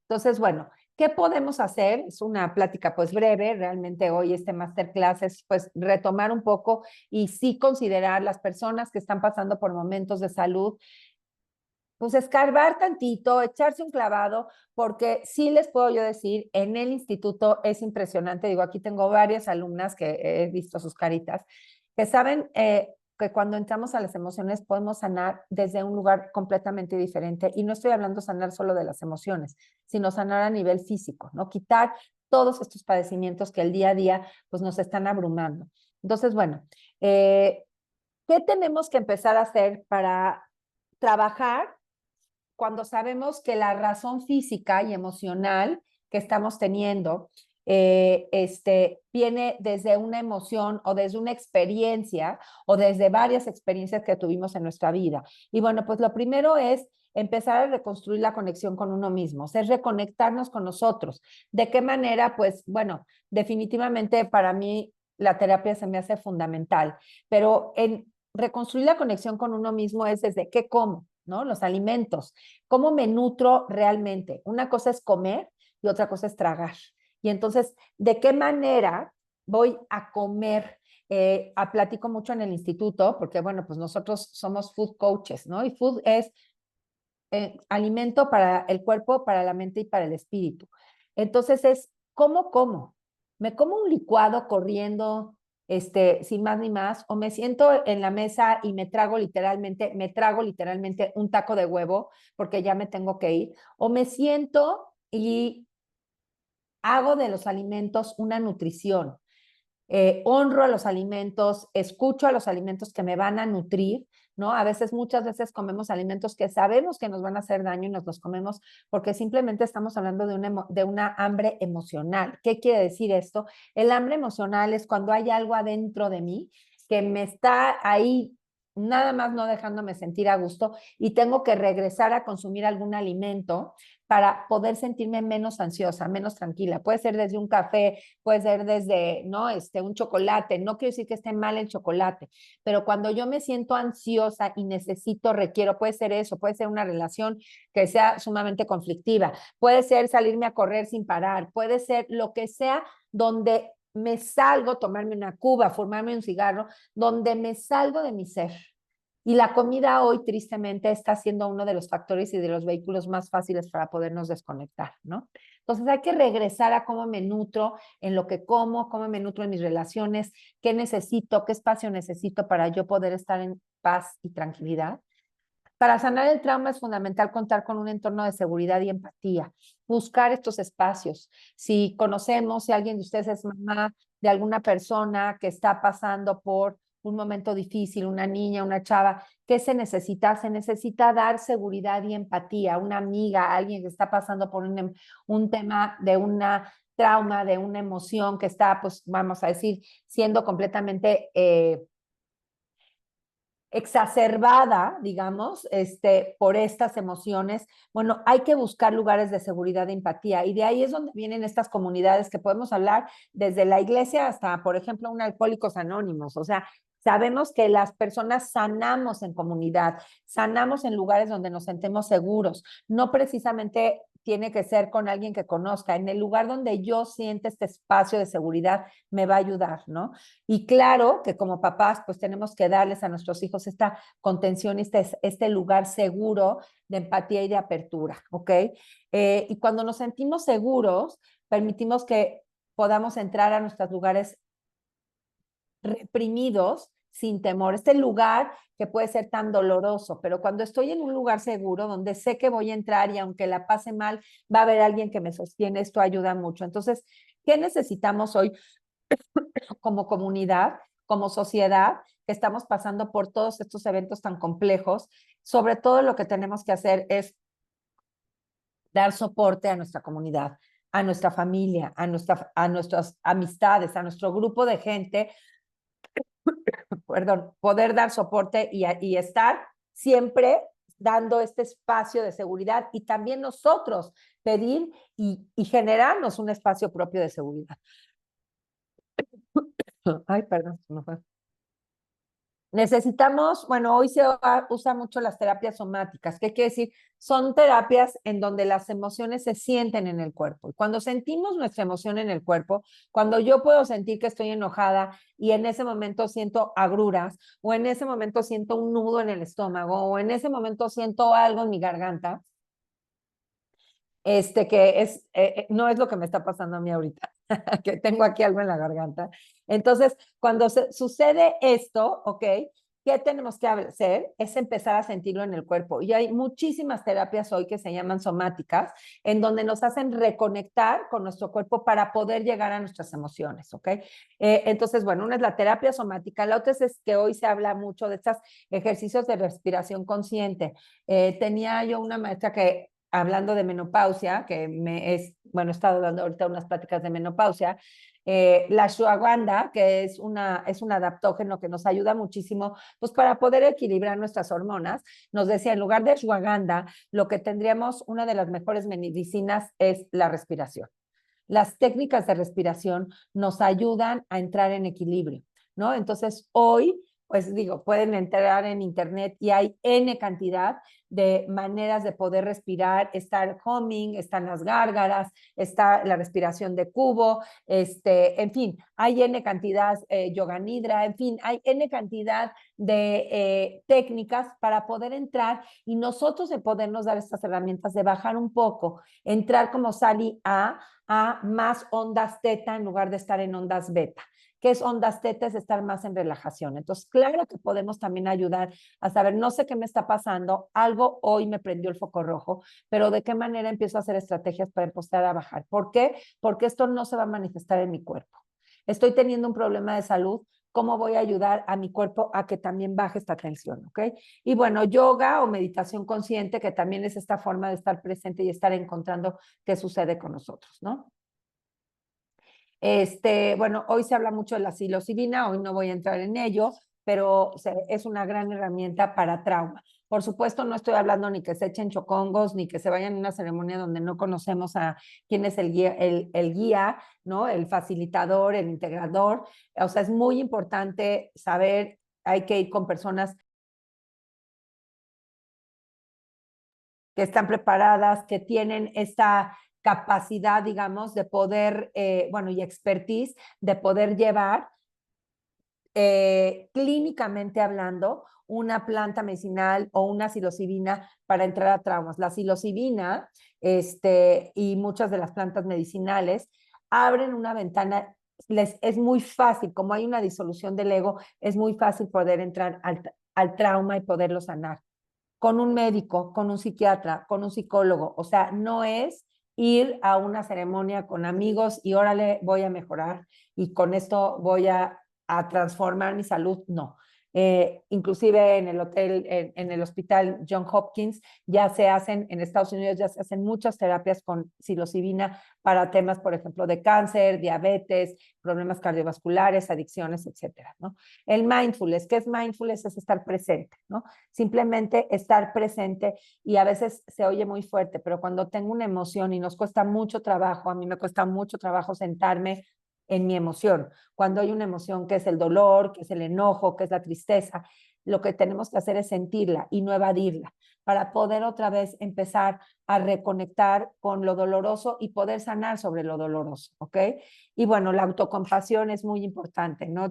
Entonces, bueno, ¿qué podemos hacer? Es una plática pues breve, realmente hoy este masterclass es pues retomar un poco y sí considerar las personas que están pasando por momentos de salud, pues escarbar tantito, echarse un clavado, porque sí les puedo yo decir, en el instituto es impresionante, digo, aquí tengo varias alumnas que he visto sus caritas, que saben que cuando entramos a las emociones podemos sanar desde un lugar completamente diferente, y no estoy hablando sanar solo de las emociones, sino sanar a nivel físico, ¿no? Quitar todos estos padecimientos que el día a día pues nos están abrumando. Entonces, bueno, ¿qué tenemos que empezar a hacer para trabajar cuando sabemos que la razón física y emocional que estamos teniendo viene desde una emoción o desde una experiencia o desde varias experiencias que tuvimos en nuestra vida? Y bueno, pues lo primero es empezar a reconstruir la conexión con uno mismo, es reconectarnos con nosotros. ¿De qué manera? Pues bueno, definitivamente para mí la terapia se me hace fundamental, pero en reconstruir la conexión con uno mismo es desde qué como, ¿no? Los alimentos. ¿Cómo me nutro realmente? Una cosa es comer y otra cosa es tragar. Y entonces, ¿de qué manera voy a comer? Platico mucho en el instituto porque, bueno, pues nosotros somos food coaches, ¿no? Y food es alimento para el cuerpo, para la mente y para el espíritu. Entonces es, ¿cómo como? ¿Me como un licuado corriendo, sin más ni más? ¿O me siento en la mesa y me trago literalmente un taco de huevo porque ya me tengo que ir? ¿O me siento y hago de los alimentos una nutrición? Honro a los alimentos, escucho a los alimentos que me van a nutrir, ¿no? A veces, muchas veces comemos alimentos que sabemos que nos van a hacer daño y nos los comemos porque simplemente estamos hablando de una hambre emocional. ¿Qué quiere decir esto? El hambre emocional es cuando hay algo adentro de mí que me está ahí nada más no dejándome sentir a gusto y tengo que regresar a consumir algún alimento para poder sentirme menos ansiosa, menos tranquila. Puede ser desde un café, puede ser desde, ¿no? Un chocolate. No quiero decir que esté mal el chocolate, pero cuando yo me siento ansiosa y necesito, requiero, puede ser eso, puede ser una relación que sea sumamente conflictiva, puede ser salirme a correr sin parar, puede ser lo que sea donde me salgo, tomarme una cuba, fumarme un cigarro, donde me salgo de mi ser. Y la comida hoy, tristemente, está siendo uno de los factores y de los vehículos más fáciles para podernos desconectar, ¿no? Entonces hay que regresar a cómo me nutro en lo que como, cómo me nutro en mis relaciones, qué necesito, qué espacio necesito para yo poder estar en paz y tranquilidad. Para sanar el trauma es fundamental contar con un entorno de seguridad y empatía, buscar estos espacios. Si conocemos, si alguien de ustedes es mamá de alguna persona que está pasando por un momento difícil, una niña, una chava, ¿qué se necesita? Se necesita dar seguridad y empatía, una amiga, alguien que está pasando por un tema de una trauma, de una emoción que está, pues vamos a decir, siendo completamente exacerbada, digamos, por estas emociones. Bueno, hay que buscar lugares de seguridad e empatía y de ahí es donde vienen estas comunidades que podemos hablar desde la iglesia hasta, por ejemplo, un Alcohólicos Anónimos. O sea, sabemos que las personas sanamos en comunidad, sanamos en lugares donde nos sentimos seguros, no precisamente tiene que ser con alguien que conozca. En el lugar donde yo siente este espacio de seguridad, me va a ayudar, ¿no? Y claro que como papás, pues tenemos que darles a nuestros hijos esta contención, este lugar seguro de empatía y de apertura, ¿ok? Y cuando nos sentimos seguros, permitimos que podamos entrar a nuestros lugares reprimidos sin temor. Este lugar que puede ser tan doloroso, pero cuando estoy en un lugar seguro, donde sé que voy a entrar y aunque la pase mal, va a haber alguien que me sostiene, esto ayuda mucho. Entonces, ¿qué necesitamos hoy como comunidad, como sociedad, que estamos pasando por todos estos eventos tan complejos? Sobre todo lo que tenemos que hacer es dar soporte a nuestra comunidad, a nuestra familia, a nuestras amistades, a nuestro grupo de gente, perdón, poder dar soporte y estar siempre dando este espacio de seguridad y también nosotros pedir y generarnos un espacio propio de seguridad. Ay, perdón, se me fue. Necesitamos, bueno, hoy se usa mucho las terapias somáticas. ¿Qué quiere decir? Son terapias en donde las emociones se sienten en el cuerpo. Y cuando sentimos nuestra emoción en el cuerpo, cuando yo puedo sentir que estoy enojada y en ese momento siento agruras, o en ese momento siento un nudo en el estómago, o en ese momento siento algo en mi garganta, que no es lo que me está pasando a mí ahorita, que tengo aquí algo en la garganta. Entonces, cuando sucede esto, ¿ok? ¿Qué tenemos que hacer? Es empezar a sentirlo en el cuerpo. Y hay muchísimas terapias hoy que se llaman somáticas, en donde nos hacen reconectar con nuestro cuerpo para poder llegar a nuestras emociones, ¿ok? Entonces, bueno, una es la terapia somática, la otra es que hoy se habla mucho de estos ejercicios de respiración consciente. Tenía yo una maestra que hablando de menopausia, que bueno, he estado dando ahorita unas pláticas de menopausia, la ashwagandha, que es un adaptógeno que nos ayuda muchísimo, pues para poder equilibrar nuestras hormonas, nos decía, en lugar de ashwagandha, lo que tendríamos, una de las mejores medicinas es la respiración. Las técnicas de respiración nos ayudan a entrar en equilibrio, ¿no? Entonces, hoy, pues digo, pueden entrar en internet y hay N cantidad de maneras de poder respirar. Está el humming, están las gárgaras, está la respiración de cubo, en fin, hay N cantidad, yoga nidra, en fin, hay N cantidad de técnicas para poder entrar y nosotros de podernos dar estas herramientas de bajar un poco, entrar como Sally a más ondas teta en lugar de estar en ondas beta. ¿Qué es ondas teta? Es estar más en relajación. Entonces, claro que podemos también ayudar a saber, no sé qué me está pasando, algo hoy me prendió el foco rojo, pero de qué manera empiezo a hacer estrategias para empezar a bajar. ¿Por qué? Porque esto no se va a manifestar en mi cuerpo. Estoy teniendo un problema de salud, ¿cómo voy a ayudar a mi cuerpo a que también baje esta tensión? ¿Ok? Y bueno, yoga o meditación consciente, que también es esta forma de estar presente y estar encontrando qué sucede con nosotros, ¿no? Bueno, hoy se habla mucho de la psilocibina, hoy no voy a entrar en ello, pero es una gran herramienta para trauma. Por supuesto, no estoy hablando ni que se echen chocongos, ni que se vayan a una ceremonia donde no conocemos a quién es el guía, ¿no? El facilitador, el integrador. O sea, es muy importante saber, hay que ir con personas que están preparadas, que tienen esta capacidad, digamos, de poder, bueno, y expertise de poder llevar clínicamente hablando, una planta medicinal o una psilocibina para entrar a traumas. La psilocibina y muchas de las plantas medicinales abren una ventana, es muy fácil, como hay una disolución del ego, es muy fácil poder entrar al trauma y poderlo sanar con un médico, con un psiquiatra, con un psicólogo. O sea, no es ir a una ceremonia con amigos y órale, voy a mejorar y con esto voy a transformar mi salud. No. Inclusive en el hotel, en el hospital John Hopkins, ya se hacen, en Estados Unidos ya se hacen muchas terapias con psilocibina para temas, por ejemplo, de cáncer, diabetes, problemas cardiovasculares, adicciones, etcétera, ¿no? El mindfulness, ¿qué es mindfulness? Es estar presente, ¿no? Simplemente estar presente y a veces se oye muy fuerte, pero cuando tengo una emoción y nos cuesta mucho trabajo, a mí me cuesta mucho trabajo sentarme en mi emoción. Cuando hay una emoción que es el dolor, que es el enojo, que es la tristeza, lo que tenemos que hacer es sentirla y no evadirla para poder otra vez empezar a reconectar con lo doloroso y poder sanar sobre lo doloroso, ¿ok? Y bueno, la autocompasión es muy importante, ¿no?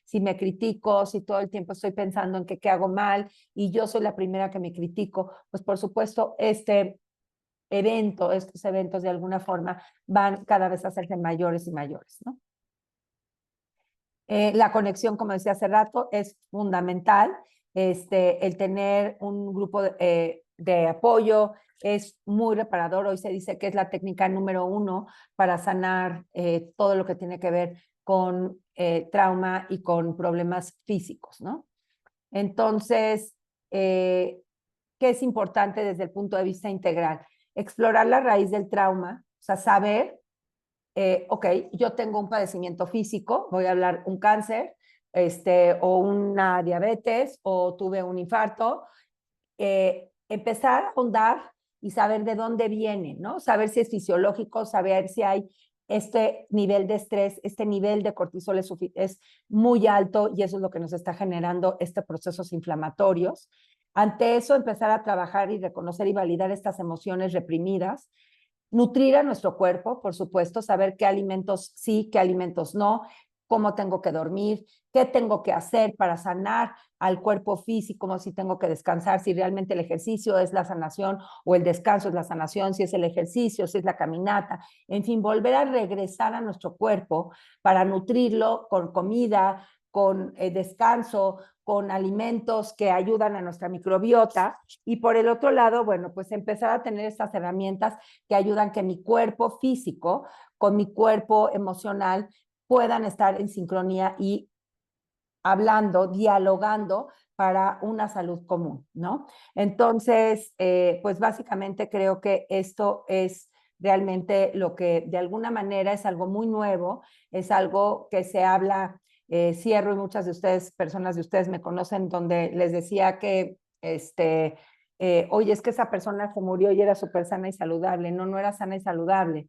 Si me critico, si todo el tiempo estoy pensando en que qué hago mal y yo soy la primera que me critico, pues por supuesto, estos eventos de alguna forma van cada vez a hacerse mayores y mayores, ¿no? La conexión, como decía hace rato, es fundamental. El tener un grupo de apoyo es muy reparador. Hoy se dice que es la técnica número uno para sanar todo lo que tiene que ver con trauma y con problemas físicos, ¿no? Entonces, ¿qué es importante desde el punto de vista integral? Explorar la raíz del trauma, o sea, saber ok, yo tengo un padecimiento físico, voy a hablar un cáncer, o una diabetes, o tuve un infarto, empezar a ahondar y saber de dónde viene, ¿no? Saber si es fisiológico, saber si hay este nivel de estrés, este nivel de cortisol es muy alto y eso es lo que nos está generando procesos inflamatorios. Ante eso, empezar a trabajar y reconocer y validar estas emociones reprimidas, nutrir a nuestro cuerpo, por supuesto, saber qué alimentos sí, qué alimentos no, cómo tengo que dormir, qué tengo que hacer para sanar al cuerpo físico, si tengo que descansar, si realmente el ejercicio es la sanación o el descanso es la sanación, si es el ejercicio, si es la caminata, en fin, volver a regresar a nuestro cuerpo para nutrirlo con comida, con descanso, con alimentos que ayudan a nuestra microbiota y por el otro lado, bueno, pues empezar a tener estas herramientas que ayudan que mi cuerpo físico con mi cuerpo emocional puedan estar en sincronía y hablando, dialogando para una salud común, ¿no? Entonces, pues básicamente creo que esto es realmente lo que de alguna manera es algo muy nuevo, es algo que se habla, cierro y muchas de ustedes, personas de ustedes me conocen, donde les decía que, oye, es que esa persona se murió y era súper sana y saludable. No, no era sana y saludable.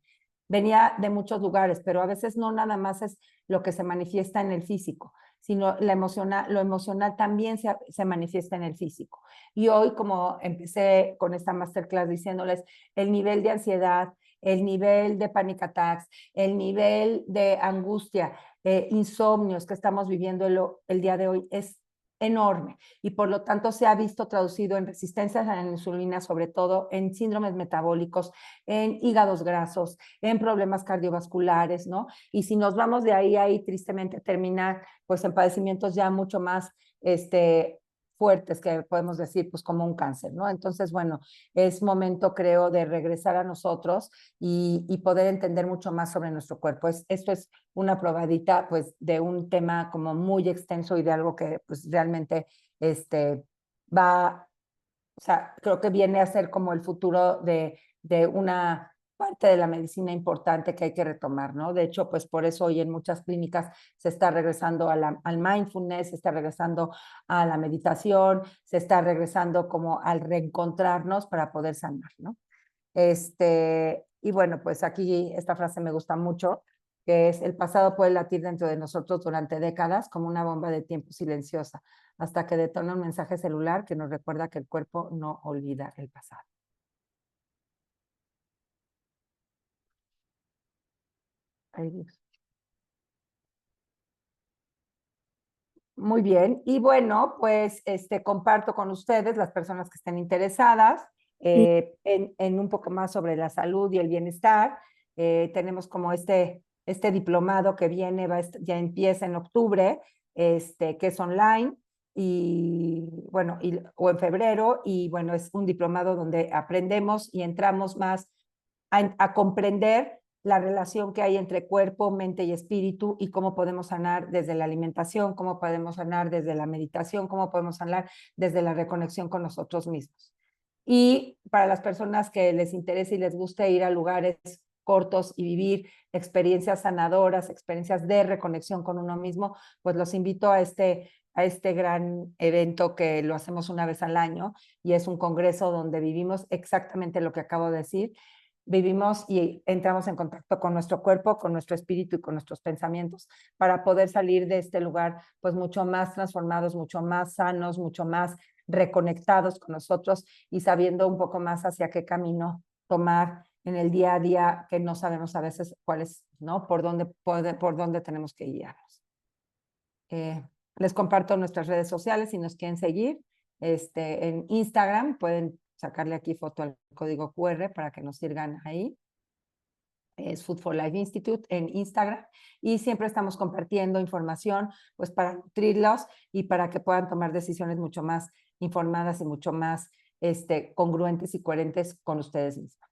Venía de muchos lugares, pero a veces no nada más es lo que se manifiesta en el físico, sino lo emocional también se manifiesta en el físico. Y hoy, como empecé con esta masterclass diciéndoles, el nivel de ansiedad, el nivel de panic attacks, el nivel de angustia, insomnios que estamos viviendo el día de hoy es enorme y por lo tanto se ha visto traducido en resistencias a la insulina, sobre todo en síndromes metabólicos, en hígados grasos, en problemas cardiovasculares, ¿no? Y si nos vamos de ahí tristemente terminar pues en padecimientos ya mucho más fuertes que podemos decir pues como un cáncer, ¿no? Entonces, bueno, es momento creo de regresar a nosotros y poder entender mucho más sobre nuestro cuerpo. Esto es una probadita pues de un tema como muy extenso y de algo que pues realmente va, o sea, creo que viene a ser como el futuro de una parte de la medicina importante que hay que retomar, ¿no? De hecho, pues por eso hoy en muchas clínicas se está regresando al mindfulness, se está regresando a la meditación, se está regresando como al reencontrarnos para poder sanar, ¿no? Y bueno, pues aquí esta frase me gusta mucho, que es: el pasado puede latir dentro de nosotros durante décadas como una bomba de tiempo silenciosa, hasta que detona un mensaje celular que nos recuerda que el cuerpo no olvida el pasado. Ay, Dios. Muy bien. Y bueno, pues comparto con ustedes, las personas que estén interesadas, Sí, en un poco más sobre la salud y el bienestar. Tenemos como este diplomado que viene, ya empieza en octubre, que es online, y bueno, o en febrero, y bueno, es un diplomado donde aprendemos y entramos más a comprender la relación que hay entre cuerpo, mente y espíritu, y cómo podemos sanar desde la alimentación, cómo podemos sanar desde la meditación, cómo podemos sanar desde la reconexión con nosotros mismos. Y para las personas que les interese y les guste ir a lugares cortos y vivir experiencias sanadoras, experiencias de reconexión con uno mismo, pues los invito a este gran evento que lo hacemos una vez al año, y es un congreso donde vivimos exactamente lo que acabo de decir. Vivimos y entramos en contacto con nuestro cuerpo, con nuestro espíritu y con nuestros pensamientos, para poder salir de este lugar pues mucho más transformados, mucho más sanos, mucho más reconectados con nosotros, y sabiendo un poco más hacia qué camino tomar en el día a día, que no sabemos a veces cuál es, ¿no? Por dónde tenemos que guiarnos. Les comparto nuestras redes sociales si nos quieren seguir. En Instagram pueden sacarle aquí foto al código QR para que nos sigan ahí. Es Food for Life Institute en Instagram, y siempre estamos compartiendo información pues para nutrirlos y para que puedan tomar decisiones mucho más informadas y mucho más congruentes y coherentes con ustedes mismos.